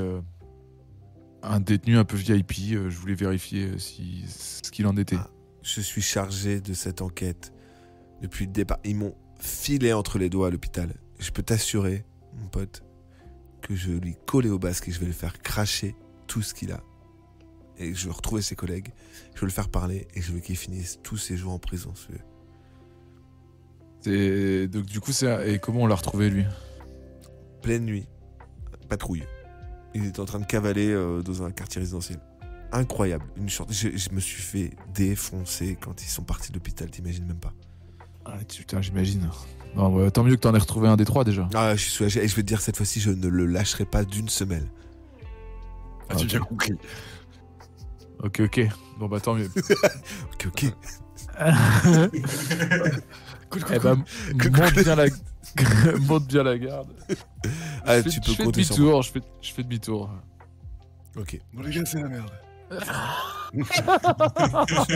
D: un détenu un peu VIP. Je voulais vérifier ce qu'il en était.
A: Ah. Je suis chargé de cette enquête depuis le départ. Ils m'ont filé entre les doigts à l'hôpital. Je peux t'assurer, mon pote, que je vais lui coller au basque et je vais le faire cracher tout ce qu'il a. Et je vais retrouver ses collègues, je vais le faire parler et je veux qu'il finisse tous ses jours en prison.
D: Donc du coup, et comment on l'a retrouvé lui?
A: Pleine nuit, patrouille. Il était en train de cavaler dans un quartier résidentiel. Incroyable, une chance. Je me suis fait défoncer quand ils sont partis de l'hôpital, t'imagines même pas.
D: Ah putain, j'imagine. Non, bah, tant mieux que t'en aies retrouvé un des trois déjà.
A: Ah, je suis soulagé et je vais te dire cette fois-ci, je ne le lâcherai pas d'une semelle.
B: Ah, tu as bien compris.
D: Ok. Bon bah tant mieux.
A: Ok.
D: Eh ben, monte bien la garde.
A: Ah,
D: je
A: tu peux
D: fais
A: compter sur moi.
D: demi-tour, je fais demi-tour.
A: Ok.
B: Bon, les gars, c'est la merde.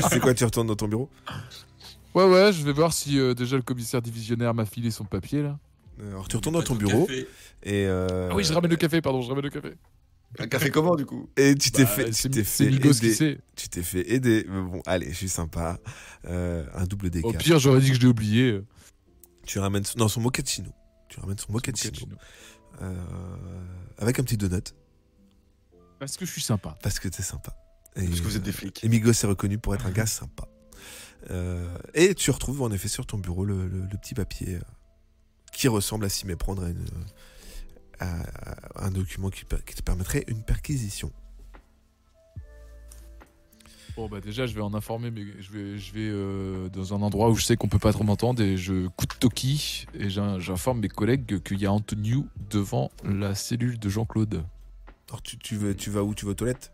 A: C'est quoi, tu retournes dans ton bureau?
D: Ouais, je vais voir si déjà le commissaire divisionnaire m'a filé son papier là.
A: Alors, tu retournes dans ton bureau et
D: Ah oui, je ramène le café, pardon, je ramène le café.
B: Un café comment, du coup?
A: et tu t'es
D: Bah,
A: fait,
D: c'est Migos qui
A: aider.
D: sait.
A: Tu t'es fait aider. Mais bon, allez, je suis sympa. Un double
D: Au
A: dégât.
D: pire, j'aurais dit que je l'ai oublié.
A: Tu ramènes son mochaccino. Tu ramènes son mochaccino avec un petit donut
D: Parce que je suis sympa.
A: parce que t'es sympa. Et,
B: Parce que vous êtes des flics.
A: et Migos est reconnu pour être un gars sympa. Et tu retrouves en effet sur ton bureau le petit papier qui ressemble à s'y méprendre à un document qui te permettrait une perquisition.
D: Bon bah déjà je vais en informer, mais je vais dans un endroit où je sais qu'on peut pas trop m'entendre et je coup de toki et j'informe mes collègues qu'il y a Antonio devant la cellule de Jean-Claude.
A: Alors tu vas où? Tu vas aux toilettes?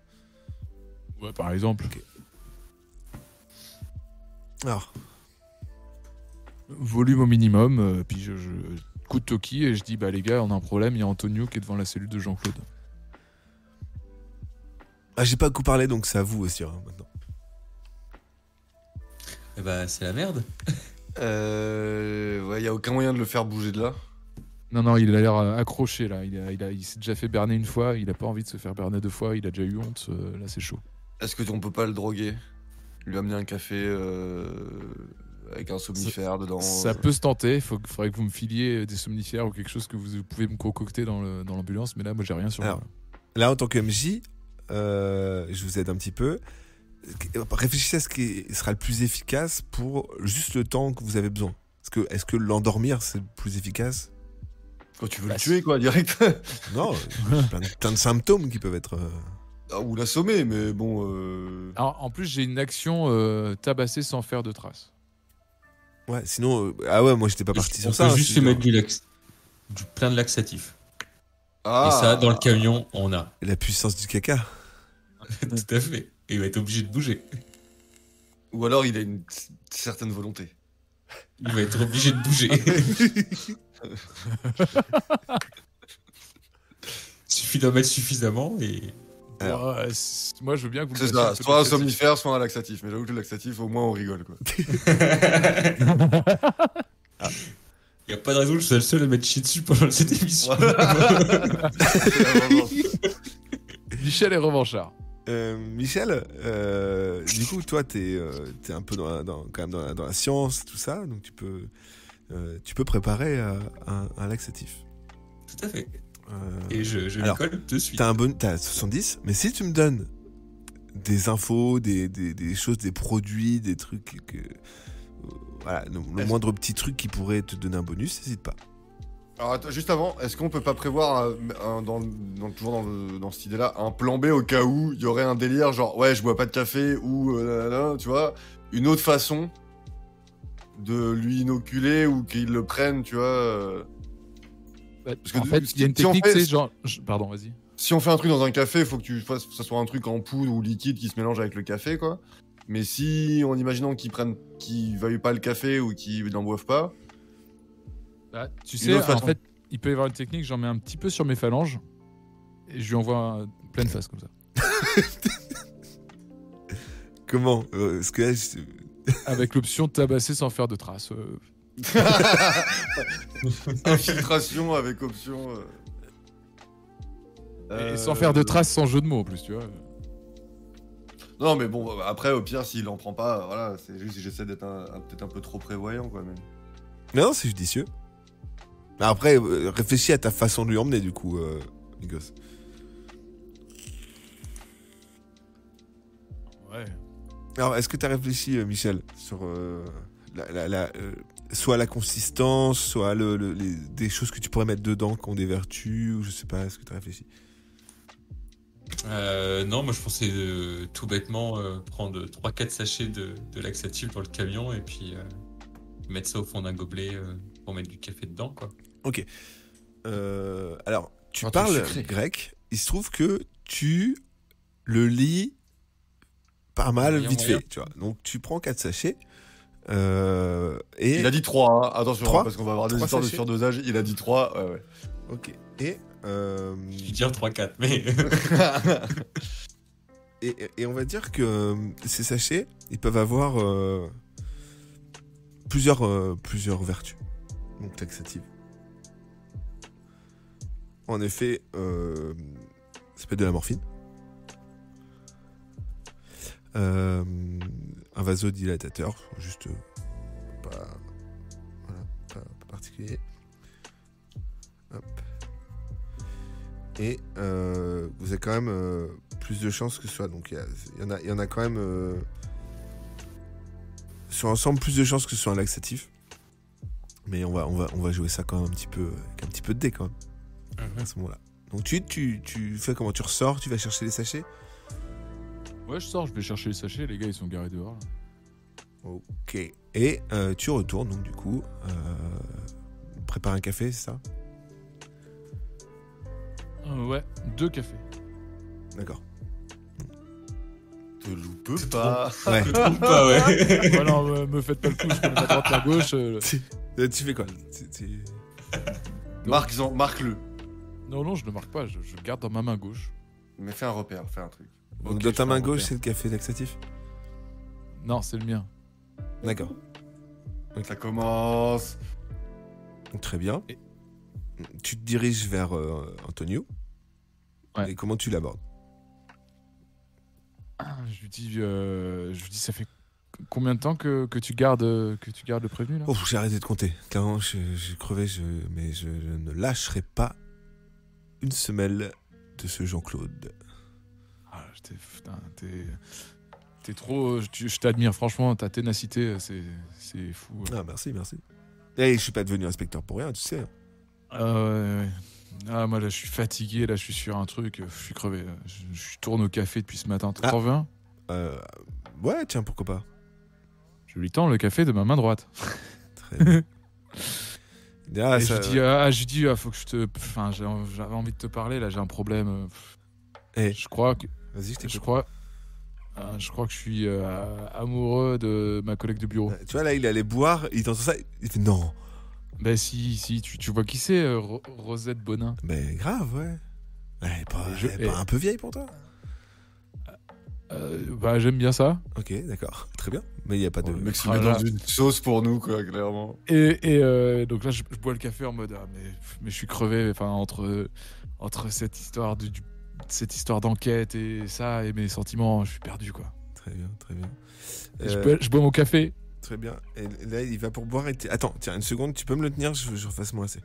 D: Ouais, par exemple.
A: Ok. Alors,
D: Volume au minimum, puis je coup de toki et je dis bah les gars on a un problème, il y a Antonio qui est devant la cellule de Jean-Claude.
A: j'ai pas beaucoup parlé donc c'est à vous aussi maintenant.
C: Eh bah, c'est la merde.
B: Ouais, y a aucun moyen de le faire bouger de là.
D: Non, il a l'air accroché là, il s'est déjà fait berner une fois, il a pas envie de se faire berner deux fois, il a déjà eu honte, là c'est chaud.
B: Est-ce que on peut pas le droguer? Lui amener un café avec un somnifère dedans.
D: Ça peut se tenter, faudrait que vous me filiez des somnifères ou quelque chose que vous pouvez me concocter dans l'ambulance, mais là moi j'ai rien sur
A: Alors,
D: moi.
A: Là, en tant que MJ, je vous aide un petit peu. Réfléchissez à ce qui sera le plus efficace pour juste le temps que vous avez besoin. Est-ce que l'endormir, c'est le plus efficace?
B: Quand tu veux le tuer, quoi, direct.
A: Non, il y a plein de symptômes qui peuvent être...
B: Ah, ou l'assommer, mais bon.
D: Alors, en plus j'ai une action tabasser sans faire de traces.
A: Ouais, sinon... Ah ouais, moi, j'étais pas parti
C: On
A: sur ça.
C: peut
A: hein,
C: juste
A: c'est
C: se
A: genre-
C: mettre plein de laxatifs.
B: Ah.
C: Et ça, dans le camion, on a.
A: La puissance du caca.
C: Tout à fait. Et il va être obligé de bouger.
B: Ou alors il a une certaine volonté.
C: Il va être obligé de bouger. Suffit d'en mettre suffisamment et.
A: Alors.
D: Ouais, moi je veux bien que vous
B: C'est
D: me fassiez
B: ça,
D: un peu
B: soit un
D: de laxatif.
B: somnifère, soit un laxatif. Mais j'avoue que le laxatif, au moins on rigole, quoi.
C: Il n'y a pas de raison que je sois le seul à mettre chier dessus pendant cette émission.
D: Michel est revanchard.
A: Michel, du coup, toi, t'es un peu quand même dans la science, tout ça, donc tu peux préparer un laxatif.
C: Tout à fait.
A: Euh,
C: Et je
A: alors,
C: le colle de suite.
A: t'as 70, mais si tu me donnes des infos, des choses, des produits, des trucs voilà, le moindre petit truc qui pourrait te donner un bonus, n'hésite pas.
B: Alors attends, juste avant, est-ce qu'on peut pas prévoir, toujours dans cette idée-là, un plan B au cas où il y aurait un délire, genre ouais, je bois pas de café ou tu vois, une autre façon de lui inoculer ou qu'il le prenne, tu vois. Parce que
D: en fait, il y a une
B: si on
D: technique,
B: fait-
D: c'est genre. Pardon, vas-y.
B: Si on fait un truc dans un café, il faut que ça soit un truc en poudre ou liquide qui se mélange avec le café, quoi. Mais si, en imaginant qu'ils veuillent pas le café ou qu'ils n'en boivent pas,
D: Bah, tu
B: Une
D: sais,
B: autre
D: en
B: façon.
D: fait, il peut y avoir une technique, j'en mets un petit peu sur mes phalanges et je lui envoie pleine face comme ça.
A: Comment Parce que là,
D: Avec l'option de tabasser sans faire de traces.
B: infiltration avec option.
D: Et sans faire de traces, sans jeu de mots en plus, tu vois.
B: Non, mais bon, après, au pire, s'il en prend pas, voilà, c'est juste que j'essaie d'être peut-être un peu trop prévoyant, quoi. Mais...
A: non, c'est judicieux. Après, réfléchis à ta façon de lui emmener, du coup, Migos.
D: Ouais.
A: Alors, est-ce que tu as réfléchi, Michel, sur soit la consistance, soit des choses que tu pourrais mettre dedans qui ont des vertus, ou je sais pas, est-ce que tu as réfléchi?
C: Non, moi je pensais tout bêtement prendre 3-4 sachets de laxatif dans le camion et puis mettre ça au fond d'un gobelet pour mettre du café dedans, quoi.
A: Ok. Alors, tu
B: Un truc
A: parles
B: sucré.
A: grec, il se trouve que tu le lis pas mal
C: Moyen,
A: vite
C: moyen.
A: fait, tu vois. Donc, tu prends 4 sachets, et...
B: Il a dit 3, hein. Attention,
A: 3
B: parce qu'on va avoir des
A: 3
B: histoires de
A: sachets.
B: surdosage. Il a dit 3, ouais.
A: Ok. Et...
C: Je vais dire 3-4, mais.
A: Et on va dire que ces sachets, ils peuvent avoir plusieurs vertus, donc taxatives. En effet, ça peut être de la morphine, un vasodilatateur, juste pas particulier. Hop. Et vous avez quand même plus de chances que ce soit. Donc il y en a quand même sur l'ensemble plus de chances que ce soit un laxatif. Mais on va jouer ça quand même avec un petit peu de dé quand même à ce moment-là. Donc tu fais comment? Tu ressors, tu vas chercher les sachets.
D: Ouais, je sors, je vais chercher les sachets, les gars ils sont garés dehors. Là.
A: Ok. Et tu retournes donc du coup préparer un café, c'est ça?
D: Ouais, 2 cafés.
A: D'accord.
B: Te loupe pas.
A: Ouais.
C: Je trouve pas, ouais.
D: Voilà, me faites pas le coup, je connais la droite, la gauche.
A: Tu fais quoi?
B: Marque-le.
D: Non, je ne marque pas, je le garde dans ma main gauche.
B: Mais fais un repère, fais un truc.
A: Donc
B: Ok,
A: dans
B: je
A: ta
B: fais
A: main
B: un
A: gauche,
B: repère.
A: c'est le café laxatif?
D: Non, c'est le mien.
A: D'accord.
B: Ça commence.
A: Très bien.
D: Et-
A: Tu te diriges vers Antonio.
D: Ouais.
A: Et comment tu l'abordes?
D: Je lui dis, ça fait combien de temps que tu gardes le prévenu là?
A: Oh, j'ai arrêté de compter. Clairement, je crevais, mais je ne lâcherai pas une semelle de ce Jean-Claude.
D: Ah, putain, t'es trop. Je t'admire, franchement, ta ténacité, c'est fou.
A: Ah, merci. Et je suis pas devenu inspecteur pour rien, tu sais.
D: Ouais. Ah, moi là, je suis fatigué, là, je suis sur un truc, je suis crevé. Je tourne au café depuis ce matin.
A: Ah.
D: T'en veux un?
A: Ouais, tiens, pourquoi pas.
D: Je lui tends le café de ma main droite.
A: Très bien. Ah,
D: Et
A: ça-
D: je lui dis, faut que je te. Enfin, j'avais envie de te parler, là, j'ai un problème.
A: Eh,
D: Je crois que.
A: vas-y, je t'écoute.
D: Je crois que je suis amoureux de ma collègue de bureau.
A: Tu vois, là, il allait boire, il entend ça, il fait non.
D: Ben si, tu vois qui c'est, Rosette Bonin.
A: Mais grave, ouais. Elle est pas un peu vieille pour toi?
D: Bah j'aime bien ça.
A: Ok, d'accord, très bien. Mais il n'y a pas de...
B: Le mec se
D: Ah
B: met
D: là.
B: dans une sauce pour nous, quoi, clairement.
D: Et donc là je bois le café en mode mais je suis crevé, enfin entre cette histoire cette histoire d'enquête et ça et mes sentiments, je suis perdu quoi.
A: Très bien, très bien.
D: Et je bois mon café.
A: Très bien. Et là, il va pour boire et... Attends, tiens, une seconde, tu peux me le tenir? Je refasse mon AC.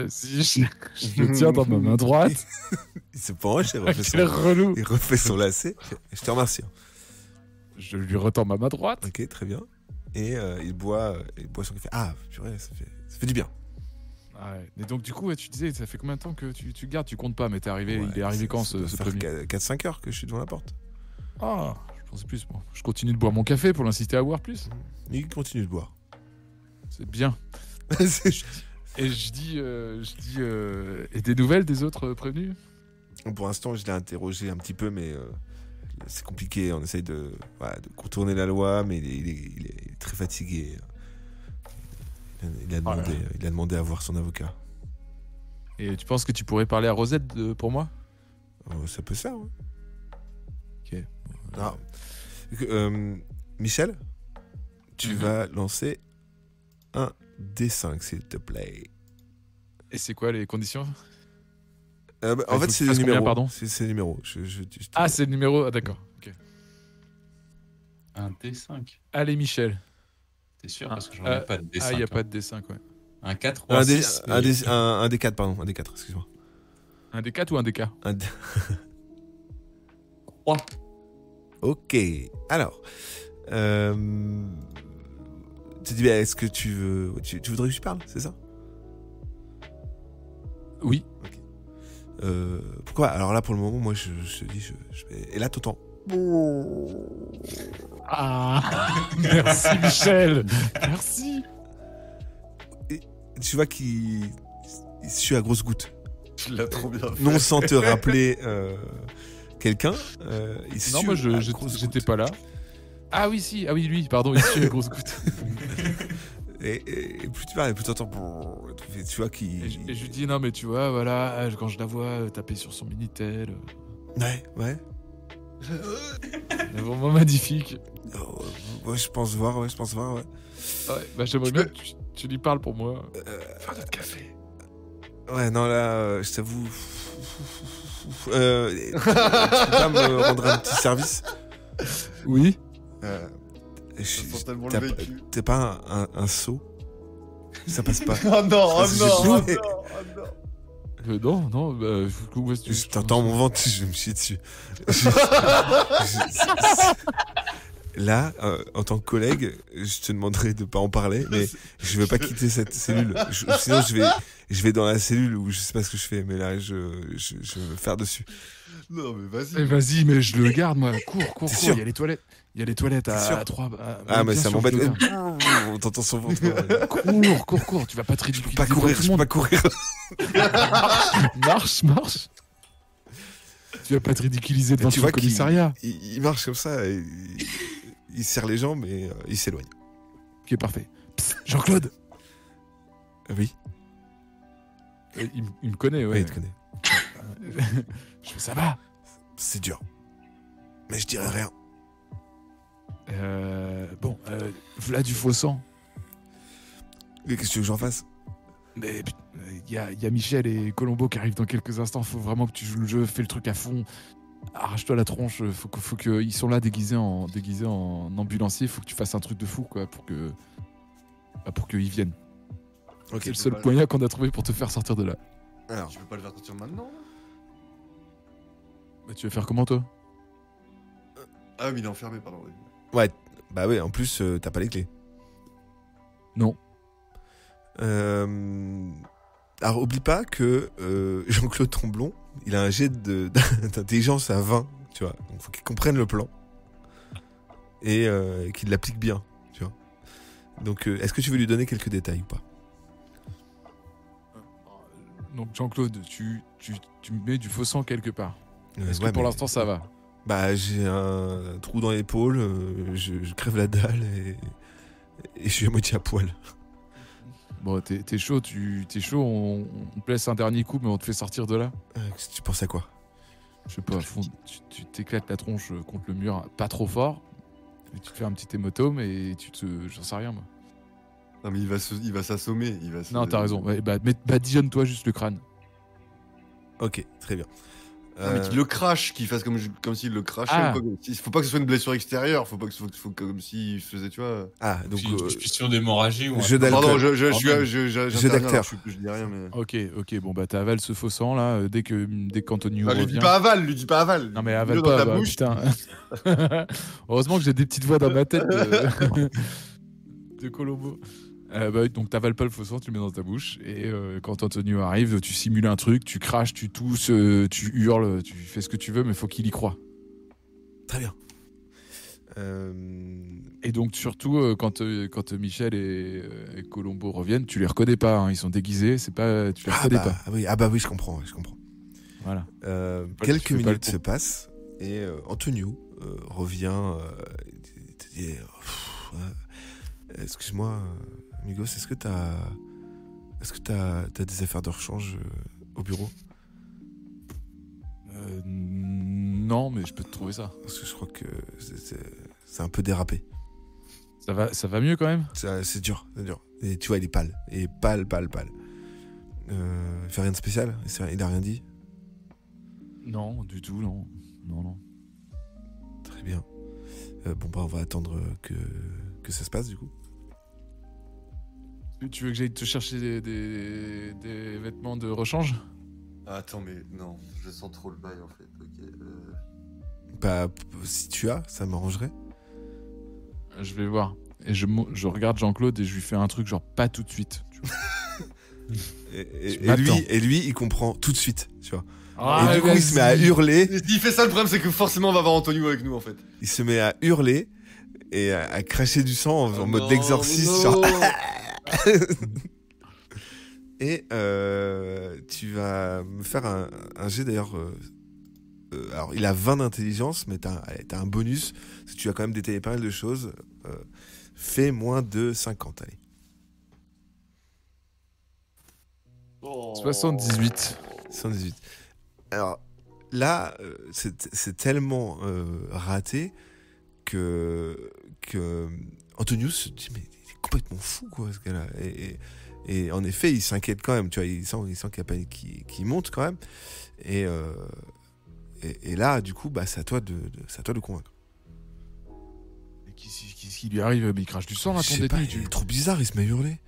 D: Si je le tiens dans ma main droite.
A: Il se penche et
D: Quel relou.
A: il refait son lacet. Je te remercie.
D: Je lui retends ma main droite.
A: Ok, très bien. Et il boit son café. Ah, purée, ça fait du bien.
D: Ouais. Et donc du coup ouais, tu disais ça fait combien de temps que tu gardes, tu comptes pas mais t'es arrivé,
A: Ouais,
D: il est arrivé quand
A: ça
D: ce
A: doit faire
D: premier?
A: 4-5 heures que je suis devant la porte.
D: Ah, pensais plus. Bon, je continue de boire mon café pour l'inciter à boire plus.
A: Il continue de boire.
D: C'est bien.
A: C'est-
D: Et je dis, et des nouvelles des autres prévenus?
A: Pour l'instant, je l'ai interrogé un petit peu, mais c'est compliqué. On essaye de contourner la loi, mais il est très fatigué. Il a demandé à voir son avocat.
D: Et tu penses que tu pourrais parler à Rosette pour moi?
A: Ça peut se faire, ouais.
D: Ok.
A: Ah. Michel, tu vas lancer un D5, s'il te plaît.
D: Et c'est quoi les conditions?
A: En
D: il
A: fait,
D: faut que
A: c'est
D: tu
A: le
D: fasses combien,
A: numéro.
D: pardon
A: C'est le numéro.
D: Ah, c'est le numéro. Ah, d'accord. Ok.
C: Un D5.
D: Allez, Michel.
C: T'es sûr? Parce que j'en ai pas de D5.
D: Ah, il n'y a
C: hein.
D: pas de D5, ouais.
C: Un 4 ou
A: un,
C: un
A: D,
C: 6
A: un D4, pardon. Un D4, excuse-moi.
D: Un D4 ou un DK?
A: Un D...
C: 3.
A: Ok. Alors, tu dis, est-ce que tu veux, tu voudrais que je parle, c'est ça?
D: Oui.
A: Pourquoi? Alors là, pour le moment, moi, je te dis, je vais... Et là, t'entends.
D: Ah, merci, Michel. Merci.
A: Et tu vois qu'il suit à grosses gouttes.
B: Tu l'as trop bien fait.
A: Non sans te rappeler quelqu'un. Il
D: Non,
A: sue
D: moi,
A: à grosses
D: j'étais
A: gouttes.
D: pas là. Ah oui, si. Ah oui, lui, pardon, il suit à grosses gouttes.
A: Et plus tu parles, et plus t'entends. Tu vois qu'il.
D: Et je lui dis, non, mais tu vois, voilà, quand je la vois taper sur son Minitel,
A: Ouais.
D: c'est vraiment magnifique.
A: Ouais, je pense voir, ouais.
D: Ouais, bah, j'aimerais bien que tu lui parles pour moi.
B: Faire notre café.
A: Ouais, non, là, je t'avoue. Tu peux pas me rendre un petit service?
D: Oui.
B: Ça sent tellement
A: t'as
B: le
A: pas-
B: vécu.
A: T'es pas un sot? Ça passe pas.
B: Oh non, oh
A: Parce que
B: non,
A: j'ai
B: oh
A: trouvé-
B: non, oh non.
D: Non, bah, où est-ce que
A: Je t'entends mon ventre, je vais me chier dessus. Là, en tant que collègue, je te demanderai de pas en parler, mais je veux pas quitter cette cellule. Sinon, je vais dans la cellule où je sais pas ce que je fais, mais là, je vais me faire dessus.
B: Non, mais vas-y.
D: Eh, vas-y, mais je le garde, moi. Cours.
A: T'es sûr?
D: Il y a les toilettes. Il y a les toilettes
A: T'es sûr?
D: à 3.
A: Ah, mais ça m'embête. On t'entend son ventre.
D: Cours. Tu vas pas te
A: Je peux
D: ridiculiser.
A: pas courir,
D: devant
A: je
D: tout
A: peux
D: le
A: pas courir.
D: monde. Marche. Tu vas pas te ridiculiser devant
A: Tu
D: tout
A: vois
D: le commissariat.
A: il marche comme ça, et il serre les jambes et il s'éloigne.
D: Ok, parfait. Psst, Jean-Claude.
A: Oui,
D: Il me connaît, ouais.
A: il te connaît.
D: Je fais, ça va.
A: C'est dur. Mais je dirais rien.
D: Bon, voilà du faux sang.
A: Qu'est-ce que tu veux que j'en fasse?
D: Mais il y a Michel et Colombo qui arrivent dans quelques instants. Faut vraiment que tu joues le jeu, fais le truc à fond. Arrache-toi la tronche. Faut que ils sont là déguisés en ambulancier. Faut que tu fasses un truc de fou, quoi, pour qu'ils viennent.
A: Ok.
D: C'est le seul moyen qu'on a trouvé pour te faire sortir de là.
A: Alors,
B: Tu peux pas le faire sortir maintenant?
D: Bah, tu veux faire comment, toi?
B: Ah oui, il est enfermé, pardon. oui.
A: ouais, bah ouais, en plus, t'as pas les clés.
D: Non.
A: Alors, oublie pas que Jean-Claude Tromblon, il a un jet d'intelligence à 20, tu vois. Donc, faut qu'il comprenne le plan et qu'il l'applique bien, tu vois. Donc, est-ce que tu veux lui donner quelques détails ou pas?
D: Donc, Jean-Claude, tu me mets du faux sang quelque part. Est-ce
A: Ouais,
D: que pour
A: mais-
D: l'instant ça va?
A: Bah, j'ai un trou dans l'épaule, je crève la dalle et je suis à moitié à poil.
D: Bon, t'es chaud, on te laisse un dernier coup, mais on te fait sortir de là.
A: Tu penses à quoi?
D: Je sais pas, tu t'éclates la tronche contre le mur, pas trop fort, et tu te fais un petit hématome et j'en sais rien, moi.
B: Non, mais il va s'assommer.
D: Non, t'as raison. Ouais, badigeonne-toi juste le crâne.
A: Ok, très bien.
B: Non, mais qu'il le crache, qu'il fasse comme s'il le crachait.
D: Ah.
B: ou quoi. Il faut pas que ce soit une blessure extérieure. Faut comme s'il faisait, tu vois.
A: Ah, donc
C: Puis une suspicion d'hémorragie ou un
A: jeu
C: truc.
A: d'alcool.
B: Pardon, je
C: Quand
B: suis
C: même.
B: j'interviens,
A: d'acteur.
B: alors, je dis rien, mais.
D: Ok, bon bah t'avales ce faux sang là, dès qu'Antonio
B: Ah, lui dis
D: revient.
B: pas aval.
D: Non mais avale
B: Mets-le dans
D: pas,
B: ta
D: bah,
B: bouche.
D: putain. Heureusement que j'ai des petites voix dans ma tête de Colombo. Donc t'avales pas le faux sang, tu le mets dans ta bouche et quand Antonio arrive, tu simules un truc, tu craches, tu tousses, tu hurles, tu fais ce que tu veux, mais faut qu'il y croie.
A: Très bien.
D: Et donc surtout quand Michel et Colombo reviennent, tu les reconnais pas, hein, ils sont déguisés, c'est pas, tu les reconnais pas.
A: Oui, je comprends.
D: Voilà.
A: Quelques
D: tu fais pas le
A: minutes se passent et Antonio revient. Il te dit excuse-moi, Amigos, est-ce que t'as des affaires de rechange au bureau?
D: Non, mais je peux te trouver ça.
A: Parce que je crois que c'est un peu dérapé.
D: Ça va mieux quand même.
A: C'est dur. Et tu vois, il est pâle. Il fait rien de spécial. Il a rien dit.
D: Non, du tout, non.
A: Très bien. On va attendre que ça se passe du coup.
D: Tu veux que j'aille te chercher des vêtements de rechange?
B: Attends, mais non, je sens trop le bail en fait. Ok.
A: Bah, si tu as, ça m'arrangerait.
D: Je vais voir. Et je regarde Jean-Claude et je lui fais un truc genre pas tout de suite. Tu vois.
A: et lui, il comprend tout de suite, tu vois.
D: Ah,
A: et du coup, il se met à hurler.
B: Il fait ça, le problème, c'est que forcément, on va avoir Antonio avec nous en fait.
A: Il se met à hurler et à cracher du sang en mode
B: non,
A: d'exorciste.
B: non.
A: Genre... Et tu vas me faire un jet d'ailleurs. Alors, il a 20 d'intelligence, mais t'as un bonus. Si tu as quand même détaillé pas mal de choses. Fais moins de 50, allez.
D: 78.
A: 118. Alors là, c'est tellement raté que Antonio se dit mais il est complètement fou quoi ce gars-là. Et en effet, il s'inquiète quand même. Tu vois, il sent qu'il y a panique qui monte quand même. Et là, du coup, bah c'est à toi de convaincre.
D: Qu'est-ce qui lui arrive? Mais il crache du sang là,
A: Je
D: ton
A: sais pas,
D: détenu.
A: il est trop bizarre, il se met à hurler.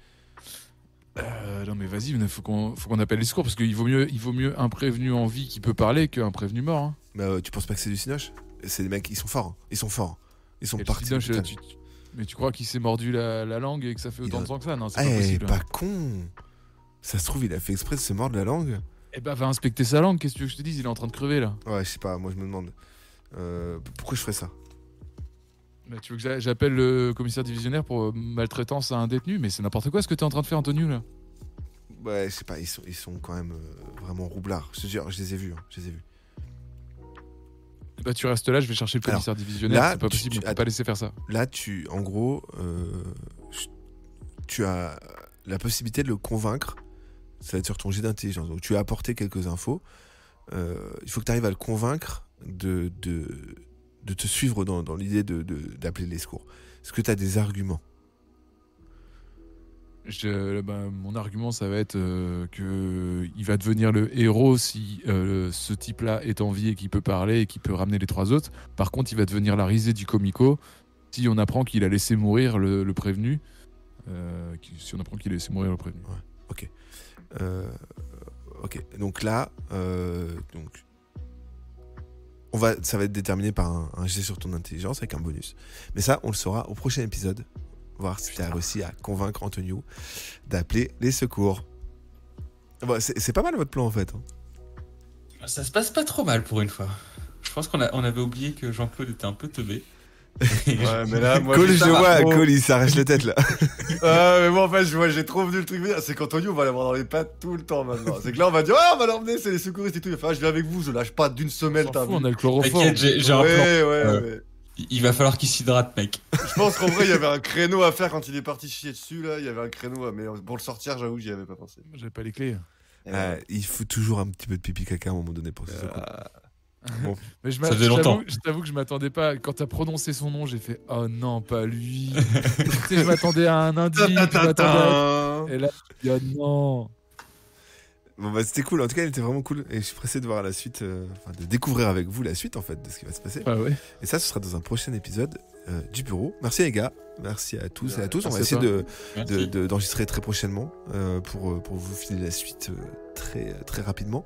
D: Non mais vas-y, il faut qu'on appelle les secours parce qu'il vaut mieux un prévenu en vie qui peut parler qu'un prévenu mort. Hein.
A: Mais tu penses pas que c'est du cinoche? C'est des mecs, ils sont forts. Ils sont
D: Et
A: partis.
D: le Cinoche, mais tu crois qu'il s'est mordu la langue et que ça fait autant de sang que ça? Non, c'est
A: Ah,
D: pas possible.
A: pas con. Ça se trouve, il a fait exprès de se mordre la langue.
D: Eh bah va inspecter sa langue, qu'est-ce que tu veux que je te dise? Il est en train de crever là.
A: Ouais, je sais pas, moi je me demande. Pourquoi je ferais ça?
D: Bah, tu veux que j'appelle le commissaire divisionnaire pour maltraitance à un détenu? Mais c'est n'importe quoi ce que t'es en train de faire, Antonio là.
A: Ouais, je sais pas, ils sont quand même vraiment roublards. Je te jure, je les ai vus.
D: Bah tu restes là, je vais chercher le commissaire divisionnaire,
A: là,
D: c'est pas possible, on peut pas laisser faire ça.
A: Là, en gros, tu as la possibilité de le convaincre. Ça va être sur ton jet d'intelligence. Donc tu as apporté quelques infos. Il faut que tu arrives à le convaincre de te suivre dans l'idée d'appeler les secours. Est-ce que tu as des arguments?
D: Mon argument, ça va être qu'il va devenir le héros si ce type-là est en vie et qu'il peut parler et qu'il peut ramener les trois autres. Par contre, il va devenir la risée du comico si on apprend qu'il a laissé mourir le prévenu. Si on apprend qu'il a laissé mourir le prévenu.
A: Ouais, ok. Donc là, ça va être déterminé par un jet sur ton intelligence avec un bonus. Mais ça, on le saura au prochain épisode. Voir si tu as réussi à convaincre Antonio d'appeler les secours. Bon, c'est pas mal votre plan en fait.
C: Ça se passe pas trop mal pour une fois. Je pense qu'on avait oublié que Jean-Claude était un peu teubé.
B: Ouais, mais là, moi,
A: Cole, je vois, Cole, il s'arrache la tête là.
B: Mais moi, en fait, j'ai trop vu le truc venir. C'est qu'Antonio, on va l'avoir dans les pattes tout le temps maintenant. C'est que là, on va dire, on va l'emmener, c'est les secouristes et tout. Il va faire, je viens avec vous, je lâche pas d'une semelle, t'as vu.
D: On a le chloroforme.
C: T'inquiète, j'ai un plan.
B: Ouais.
C: Il va falloir qu'il s'hydrate, mec.
B: Je pense qu'en vrai, il y avait un créneau à faire quand il est parti chier dessus, là. Il y avait un créneau, mais pour le sortir, j'avoue que j'y avais pas pensé.
D: J'avais pas les clés.
A: Il faut toujours un petit peu de pipi caca à un moment donné pour ce secours. Bon.
D: Mais
C: Ça faisait longtemps.
D: Je t'avoue que je m'attendais pas. Quand t'as prononcé son nom, j'ai fait oh non, pas lui. Tu sais, je m'attendais à un indice. Et là, je dis oh non.
A: Bon bah c'était cool, en tout cas il était vraiment cool et je suis pressé de voir la suite, de découvrir avec vous la suite en fait de ce qui va se passer.
D: Ah ouais.
A: Et ça ce sera dans un prochain épisode du bureau. Merci les gars, merci à tous et à tous. On va
D: Merci à
A: essayer d'enregistrer très prochainement pour vous filer la suite très, très rapidement.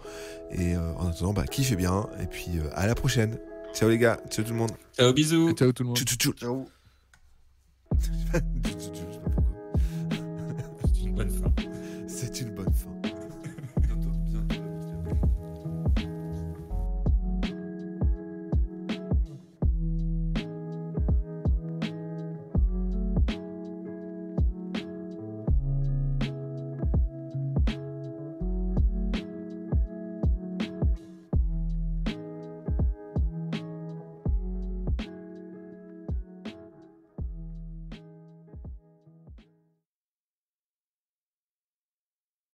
A: Et en attendant, kiffez bien et puis à la prochaine. Ciao les gars, ciao tout le monde.
C: Ciao, bisous.
D: Ciao tout le monde.
A: Ciao.
B: Ciao.